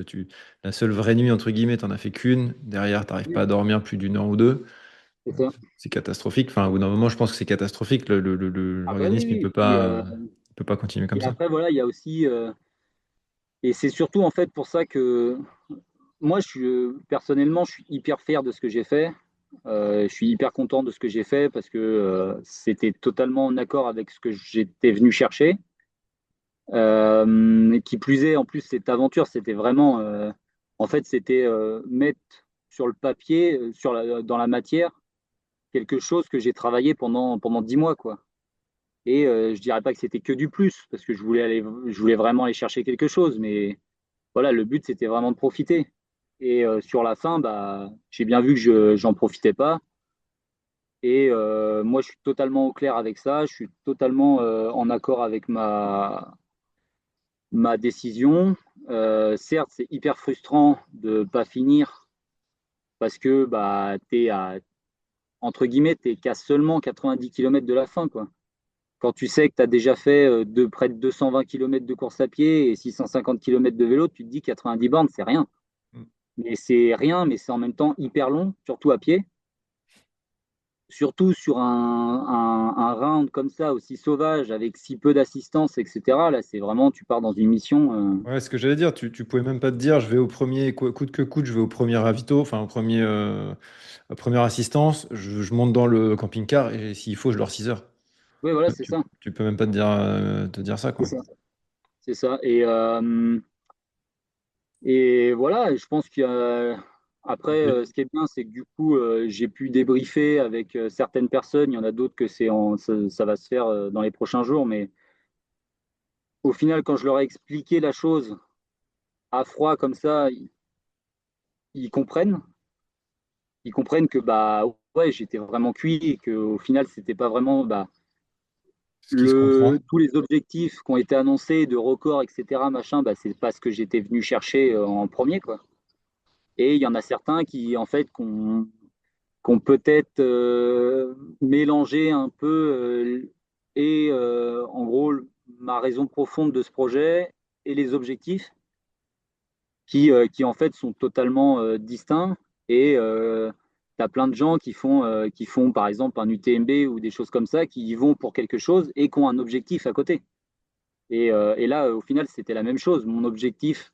la seule vraie nuit, entre guillemets, t'en as fait qu'une. Derrière, t'arrives pas à dormir plus d'une heure ou deux. c'est ça. C'est catastrophique. Enfin, au bout d'un moment, je pense que c'est catastrophique. Ah bah oui, L'organisme, oui. Et puis, il peut pas continuer comme et ça. après, voilà, il y a aussi, et c'est surtout en fait pour ça que moi, personnellement, je suis hyper fier de ce que j'ai fait. Je suis hyper content de ce que j'ai fait parce que c'était totalement en accord avec ce que j'étais venu chercher. Qui plus est, en plus, cette aventure, c'était vraiment, en fait, c'était mettre sur le papier, dans la matière, quelque chose que j'ai travaillé pendant 10 mois, quoi. Et je dirais pas que c'était que du plus, parce que je voulais vraiment aller chercher quelque chose, mais voilà, le but, c'était vraiment de profiter. Et sur la fin, j'ai bien vu que j'en profitais pas. Et moi, je suis totalement au clair avec ça. Je suis totalement en accord avec ma décision. Certes, c'est hyper frustrant de pas finir parce que entre guillemets, t'es qu'à seulement 90 km de la fin, quoi. Quand tu sais que tu as déjà fait près de 220 km de course à pied et 650 km de vélo, tu te dis 90 bornes, c'est rien. Mais c'est rien, mais c'est en même temps hyper long, surtout à pied. Surtout sur un round comme ça, aussi sauvage, avec si peu d'assistance, etc. Là, c'est vraiment, tu pars dans une mission. Ouais, ce que j'allais dire, tu pouvais même pas te dire, je vais au premier, coûte que coûte, je vais au premier ravito, enfin à première assistance, je monte dans le camping-car et s'il faut, je dors 6 heures. Oui, voilà, c'est ça. Tu peux même pas te dire ça, C'est quoi. ça. C'est ça. Et voilà, je pense après, Mais- ce qui est bien, c'est que du coup, j'ai pu débriefer avec certaines personnes. Il y en a d'autres que ça va se faire dans les prochains jours. Mais au final, quand je leur ai expliqué la chose à froid comme ça, ils comprennent. Ils comprennent que ouais, j'étais vraiment cuit et qu'au final, c'était pas vraiment Ce qui se comprend. tous les objectifs qui ont été annoncés de records, etc. Machin, c'est pas ce que j'étais venu chercher en premier, quoi. Et il y en a certains qui, en fait, qu'on peut-être mélangé un peu en gros ma raison profonde de ce projet et les objectifs qui en fait sont totalement distincts et tu as plein de gens qui font par exemple un UTMB ou des choses comme ça qui y vont pour quelque chose et qui ont un objectif à côté. Et là au final c'était la même chose. Mon objectif,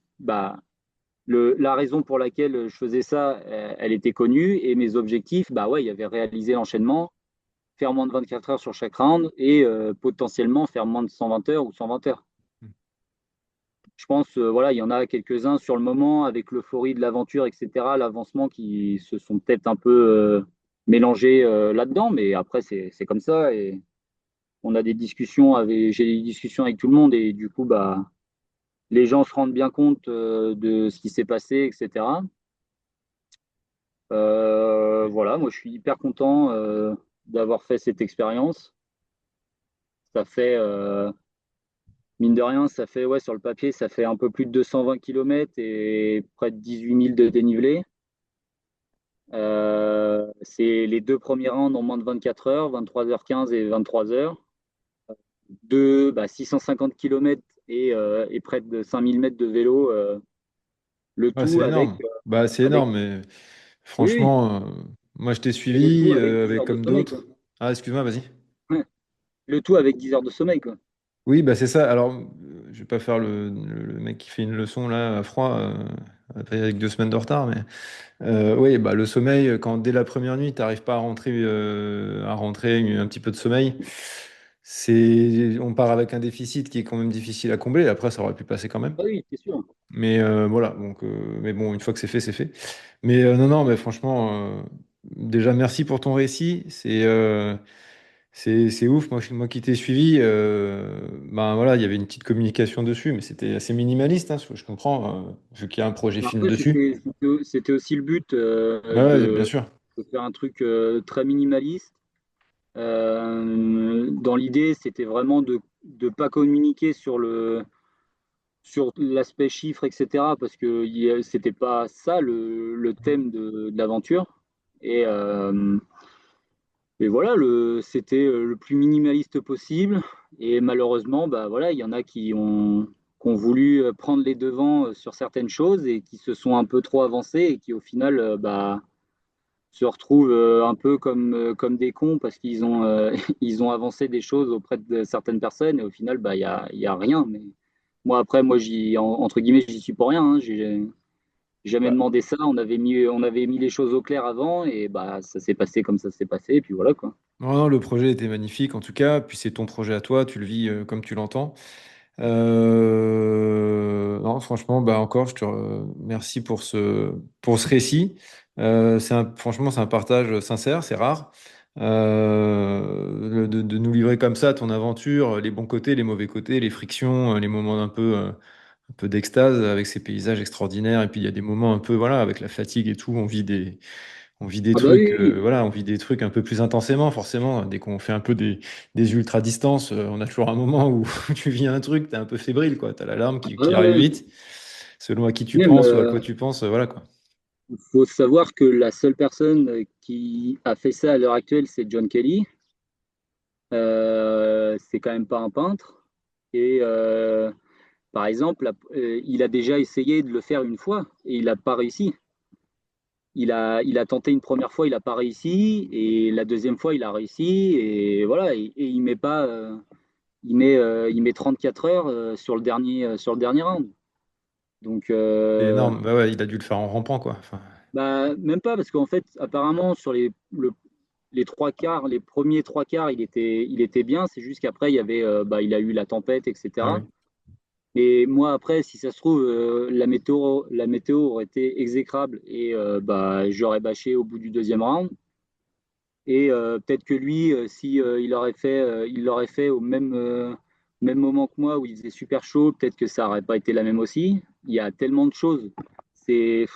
la raison pour laquelle je faisais ça, elle était connue et mes objectifs, ouais, il y avait réalisé l'enchaînement, faire moins de 24 heures sur chaque round et potentiellement faire moins de 120 heures ou 120 heures. Je pense, voilà, il y en a quelques-uns sur le moment avec l'euphorie de l'aventure, etc., l'avancement qui se sont peut-être un peu mélangés là-dedans, mais après, c'est comme ça et j'ai des discussions avec tout le monde et du coup, les gens se rendent bien compte de ce qui s'est passé, etc. Voilà, moi, je suis hyper content d'avoir fait cette expérience. Ça fait, mine de rien, ça fait, ouais, sur le papier, ça fait un peu plus de 220 km et près de 18 000 de dénivelé. C'est les deux premiers rounds en moins de 24 heures, 23h15 et 23 heures. 650 km et près de 5000 mètres de vélo, le Ouais, tout c'est énorme. Bah, c'est avec, énorme, mais oui, oui, franchement, moi je t'ai et le suivi tout avec 10 avec heures de comme sommeil, quoi. d'autres. Ah, excuse-moi, vas-y. Ouais. Le tout avec 10 heures de sommeil, quoi. Oui, bah c'est ça. Alors, je vais pas faire le mec qui fait une leçon là à froid, avec 2 semaines de retard, mais oui, bah, le sommeil, quand dès la première nuit, tu n'arrives pas à rentrer un petit peu de sommeil, on part avec un déficit qui est quand même difficile à combler. Après, ça aurait pu passer quand même. Ah oui, c'est sûr. Mais voilà, donc, mais bon, une fois que c'est fait, c'est fait. Mais non, non, mais franchement, déjà, merci pour ton récit. C'est ouf. Moi qui t'ai suivi, ben voilà, il y avait une petite communication dessus, mais c'était assez minimaliste, hein, je comprends, vu qu'il y a un projet film Après, dessus. c'était aussi le but Ouais, ouais, bien sûr. de faire un truc très minimaliste. Dans l'idée, c'était vraiment de ne pas communiquer sur l'aspect chiffre, etc. Parce que c'était pas ça le thème de l'aventure. Et, euh, et voilà, c'était le plus minimaliste possible. Et malheureusement, bah voilà, il y en a qui ont voulu prendre les devants sur certaines choses et qui se sont un peu trop avancés et qui au final bah, se retrouvent un peu comme des cons parce qu'ils ont, ils ont avancé des choses auprès de certaines personnes et au final, bah, y a rien. Mais moi, après, moi, entre guillemets, j'y suis pour rien. Hein. J'ai jamais Bah, demandé ça. On avait mis les choses au clair avant et bah, ça s'est passé comme ça s'est passé. Et puis voilà, quoi. non, non, le projet était magnifique en tout cas, puis c'est ton projet à toi, tu le vis comme tu l'entends. Non, franchement, bah encore, je te remercie pour ce récit. Franchement, c'est un partage sincère, c'est rare. De nous livrer comme ça ton aventure, les bons côtés, les mauvais côtés, les frictions, les moments un peu d'extase avec ces paysages extraordinaires. Et puis il y a des moments un peu, voilà, avec la fatigue et tout, on vit des Ah bah trucs, oui, oui. voilà, on vit des trucs un peu plus intensément, forcément. Dès qu'on fait un peu des ultra-distances, on a toujours un moment où tu vis un truc, t'es un peu fébrile, quoi. T'as l'alarme Ah qui arrive ouais. vite, selon à qui tu Même, penses ou à quoi tu penses, voilà, quoi. il faut savoir que la seule personne qui a fait ça à l'heure actuelle, c'est John Kelly. C'est quand même pas un peintre. Et par exemple, il a déjà essayé de le faire une fois et il n'a pas réussi. Il a tenté une première fois, il n'a pas réussi, et la deuxième fois, il a réussi, et voilà, et il met pas, il met 34 heures sur le dernier round. Donc, C'est énorme. Bah ouais, il a dû le faire en rampant, quoi. Enfin, bah, même pas, parce qu'en fait, apparemment, sur les trois quarts, les premiers trois quarts, il était bien, c'est juste qu'après, bah, il a eu la tempête, ah etc. oui. Et moi, après, si ça se trouve, la météo aurait été exécrable et bah, j'aurais bâché au bout du deuxième round. Et peut-être que lui, si il l'aurait fait au même moment que moi où il faisait super chaud, peut-être que ça n'aurait pas été la même aussi. Il y a tellement de choses. C'est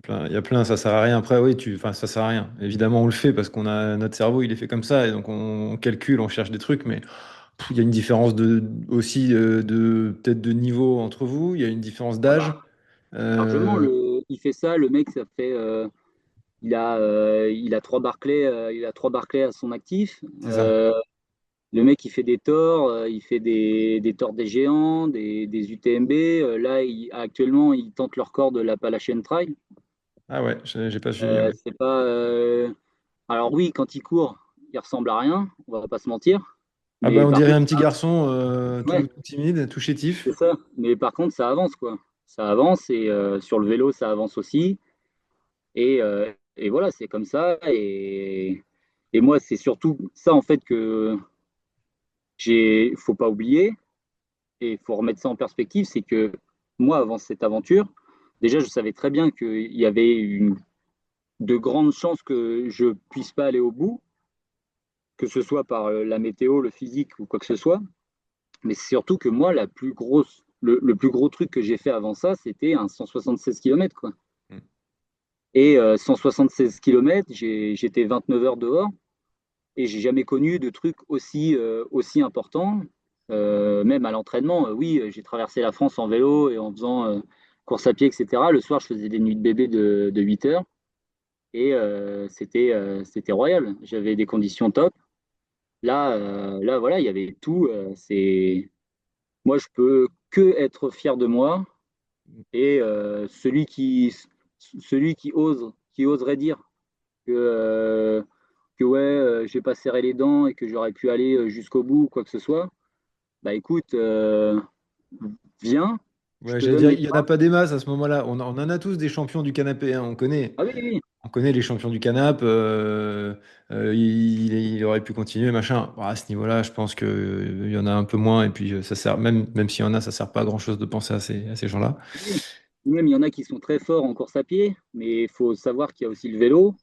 Il y a plein, ça sert à rien. Après, oui, enfin, ça sert à rien. Évidemment, on le fait parce qu'on a notre cerveau, il est fait comme ça, et donc on calcule, on cherche des trucs, mais il y a une différence aussi peut-être de niveau entre vous. Il y a une différence ah d'âge. bah, largement. Euh, Il fait ça, le mec, ça fait. Il a trois Barclays, à son actif. c'est ça. Le mec, il fait des torts, il fait des torts des géants, des UTMB. Là, actuellement, il tente le record de l'Appalachian Trail. Ah ouais, j'ai pas suivi. Ouais. C'est pas. Alors oui, quand il court, il ressemble à rien. On va pas se mentir. Ah bah Mais on par dirait contre, un petit garçon ouais, tout timide, tout c'est chétif. ça. Mais par contre, ça avance quoi. Ça avance et sur le vélo, ça avance aussi. Et voilà, c'est comme ça. Et moi, c'est surtout ça en fait que faut pas oublier et il faut remettre ça en perspective, c'est que moi, avant cette aventure, déjà, je savais très bien qu'il y avait de grandes chances que je puisse pas aller au bout, que ce soit par la météo, le physique ou quoi que ce soit. Mais c'est surtout que moi, le plus gros truc que j'ai fait avant ça, c'était un 176 km, quoi. Mm. Et 176 km, j'étais 29 heures dehors et j'ai jamais connu de truc aussi important. Même à l'entraînement, oui, j'ai traversé la France en vélo et en faisant course à pied, etc. Le soir, je faisais des nuits de bébé de 8 heures et c'était royal. J'avais des conditions top. Là, voilà, il y avait tout. Moi, je peux que être fier de moi et celui qui oserait dire que ouais, j'ai pas serré les dents et que j'aurais pu aller jusqu'au bout ou quoi que ce soit, bah écoute, Viens, je Ouais, te j'allais donne dire, les il n'y en a points. pas des masses à ce moment-là. On en a tous des champions du canapé, hein, Ah oui, oui. on connaît les champions du canapé. Il aurait pu continuer, machin. Bon, à ce niveau-là, je pense qu'il y en a un peu moins. Et puis, ça sert, même s'il y en a, ça sert pas à grand-chose de penser à ces gens-là. Oui. Même il y en a qui sont très forts en course à pied, mais il faut savoir qu'il y a aussi le vélo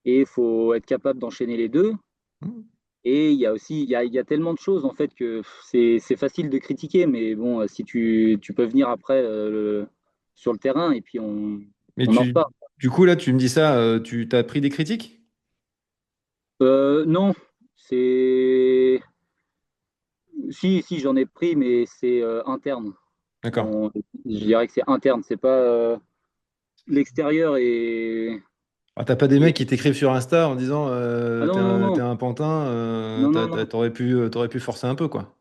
et il faut être capable d'enchaîner les deux. Et il y a aussi, il y a tellement de choses en fait que c'est facile de critiquer, mais bon, si tu peux venir après sur le terrain et puis Mais on en reparle. du coup, là, tu me dis ça, tu t'as pris des critiques? Non, c'est si j'en ai pris, mais c'est interne. D'accord. On- je dirais que c'est interne, c'est pas l'extérieur Ah, t'as pas des et- mecs qui t'écrivent sur Insta en disant ah non non non t'es un pantin, non non non t'aurais pu forcer un peu, quoi.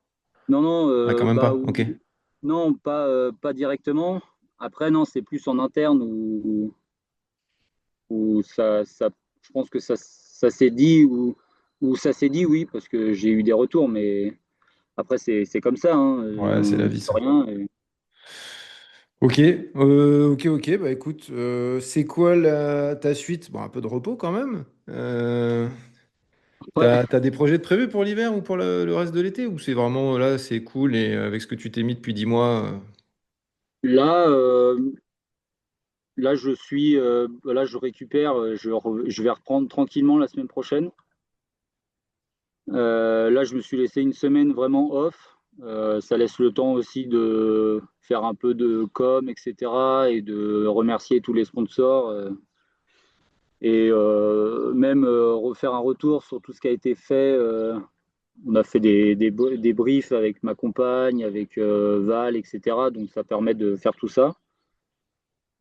non non Ah, quand même bah pas. Ok. non pas directement. Après non, c'est plus en interne où je pense que ça s'est dit ou ça s'est dit oui parce que j'ai eu des retours, mais après c'est comme ça, hein, Ouais, c'est la j'y vie, peux ça. rien. Ok, ok. Bah écoute, c'est quoi ta suite? Bon, un peu de repos quand même. Ouais. T'as des projets de prévus pour l'hiver ou pour le reste de l'été? Ou c'est vraiment là, c'est cool et avec ce que tu t'es mis depuis 10 mois. Là, là, je récupère, je vais reprendre tranquillement la semaine prochaine. Là, je me suis laissé une semaine vraiment off. Ça laisse le temps aussi de faire un peu de com, etc. et de remercier tous les sponsors et même refaire un retour sur tout ce qui a été fait. On a fait des briefs avec ma compagne, avec Val, etc. Donc, ça permet de faire tout ça.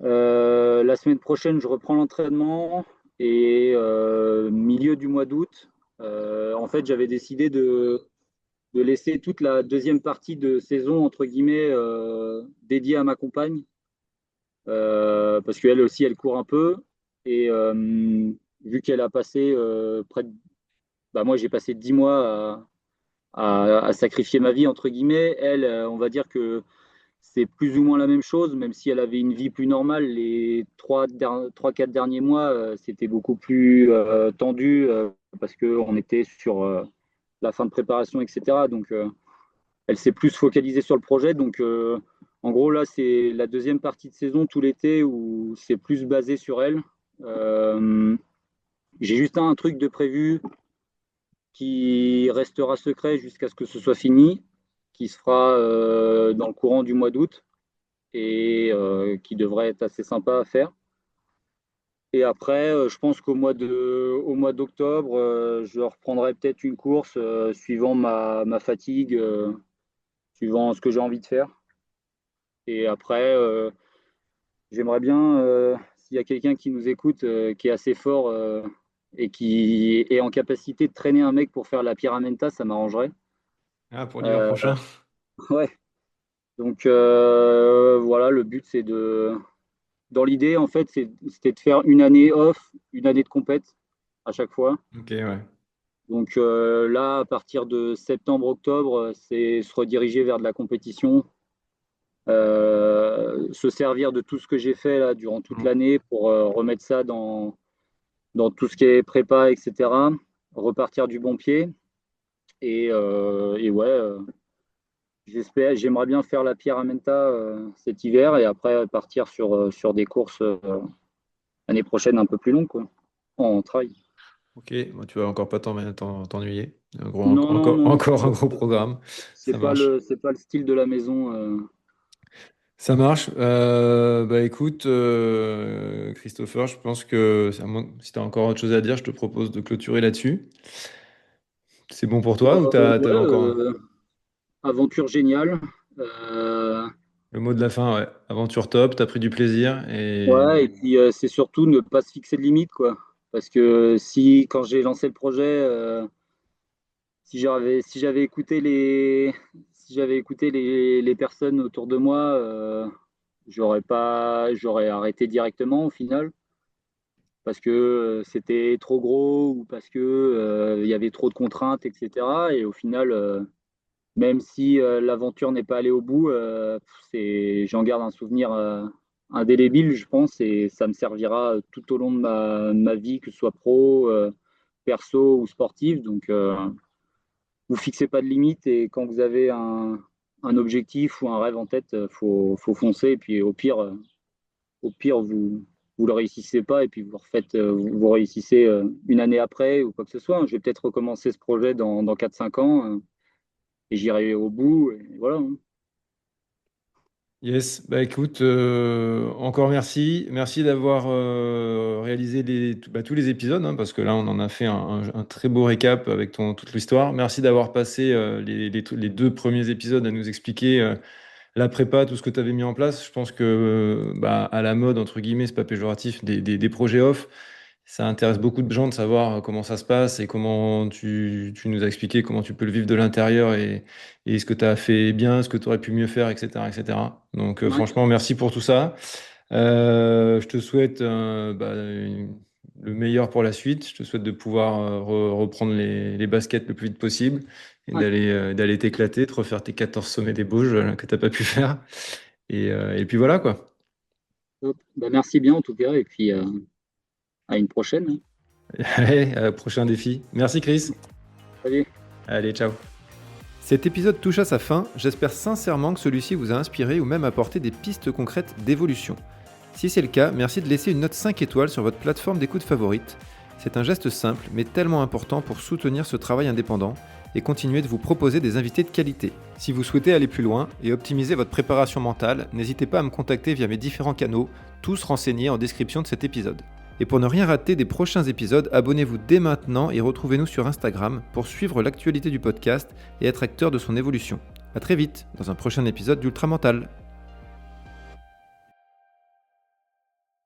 La semaine prochaine, je reprends l'entraînement et milieu du mois d'août, en fait, j'avais décidé de laisser toute la deuxième partie de saison, entre guillemets, dédiée à ma compagne, parce qu'elle aussi, elle court un peu. Et vu qu'elle a passé bah, moi, j'ai passé 10 mois à sacrifier ma vie, entre guillemets. Elle, on va dire que c'est plus ou moins la même chose, même si elle avait une vie plus normale. Les 4 derniers mois, c'était beaucoup plus tendu parce qu'on était sur la fin de préparation, etc. Donc, elle s'est plus focalisée sur le projet. Donc, en gros, là, c'est la deuxième partie de saison tout l'été où c'est plus basé sur elle. Euh, j'ai juste un truc de prévu qui restera secret jusqu'à ce que ce soit fini, qui se fera dans le courant du mois d'août et qui devrait être assez sympa à faire. Et après, je pense au mois d'octobre, je reprendrai peut-être une course suivant ma fatigue, suivant ce que j'ai envie de faire. Et après, j'aimerais bien, s'il y a quelqu'un qui nous écoute, qui est assez fort et qui est en capacité de traîner un mec pour faire la Pyramenta, ça m'arrangerait. Ah, pour l'hiver Euh, prochain. ouais. Donc voilà, le but c'est dans l'idée en fait, c'était de faire une année off, une année de compète à chaque fois. Ok, ouais. Donc là, à partir de septembre-octobre, c'est se rediriger vers de la compétition, se servir de tout ce que j'ai fait là durant toute l'année pour remettre ça dans tout ce qui est prépa, etc. Repartir du bon pied et ouais. J'aimerais bien faire la Pyramenta cet hiver et après partir sur des courses l'année prochaine un peu plus longues, quoi, en trail. Ok, bon, tu vas encore pas t'ennuyer. Non, non, non, Encore un gros programme. Ça marche. c'est pas le style de la maison. Ça marche. Bah écoute, Christopher, je pense que si tu as encore autre chose à dire, je te propose de clôturer là-dessus. C'est bon pour toi ou Ouais, t'avais encore aventure géniale. Euh, le mot de la fin? Ouais. Aventure top, t'as pris du plaisir et ouais, et puis c'est surtout ne pas se fixer de limite, quoi. Parce que si, quand j'ai lancé le projet, si j'avais écouté si j'avais écouté les personnes autour de moi, j'aurais arrêté directement au final parce que c'était trop gros ou parce que il y avait trop de contraintes, etc. Et au final, même si l'aventure n'est pas allée au bout, j'en garde un souvenir indélébile, je pense, et ça me servira tout au long de ma vie, que ce soit pro, perso ou sportive. Donc, vous fixez pas de limite, et quand vous avez un objectif ou un rêve en tête, faut foncer. Et puis au pire, vous le réussissez pas, et puis vous refaites, vous réussissez une année après ou quoi que ce soit. Je vais peut-être recommencer ce projet dans 4-5 ans, et j'irai au bout. Et voilà, hein. Yes, bah écoute, encore merci. Merci d'avoir réalisé tous les épisodes, hein, parce que là, on en a fait un très beau récap avec toute l'histoire. Merci d'avoir passé les 2 premiers épisodes à nous expliquer la prépa, tout ce que tu avais mis en place. Je pense que à la mode, entre guillemets, c'est pas péjoratif, des projets off. Ça intéresse beaucoup de gens de savoir comment ça se passe et comment tu nous as expliqué comment tu peux le vivre de l'intérieur et ce que tu as fait bien, ce que tu aurais pu mieux faire, etc., etc. Donc Ouais. franchement, merci pour tout ça. Je te souhaite le meilleur pour la suite. Je te souhaite de pouvoir reprendre les baskets le plus vite possible et Ouais. d'aller t'éclater, de refaire tes 14 sommets des Bauges que tu n'as pas pu faire. Et puis voilà quoi. Top. Bah, merci bien en tout cas, et puis à une prochaine, hein. Allez, prochain défi. Merci Chris. Salut. Allez, ciao. Cet épisode touche à sa fin, j'espère sincèrement que celui-ci vous a inspiré ou même apporté des pistes concrètes d'évolution. Si c'est le cas, merci de laisser une note 5 étoiles sur votre plateforme d'écoute favorite. C'est un geste simple mais tellement important pour soutenir ce travail indépendant et continuer de vous proposer des invités de qualité. Si vous souhaitez aller plus loin et optimiser votre préparation mentale, n'hésitez pas à me contacter via mes différents canaux, tous renseignés en description de cet épisode. Et pour ne rien rater des prochains épisodes, abonnez-vous dès maintenant et retrouvez-nous sur Instagram pour suivre l'actualité du podcast et être acteur de son évolution. A très vite dans un prochain épisode d'Ultra Mental.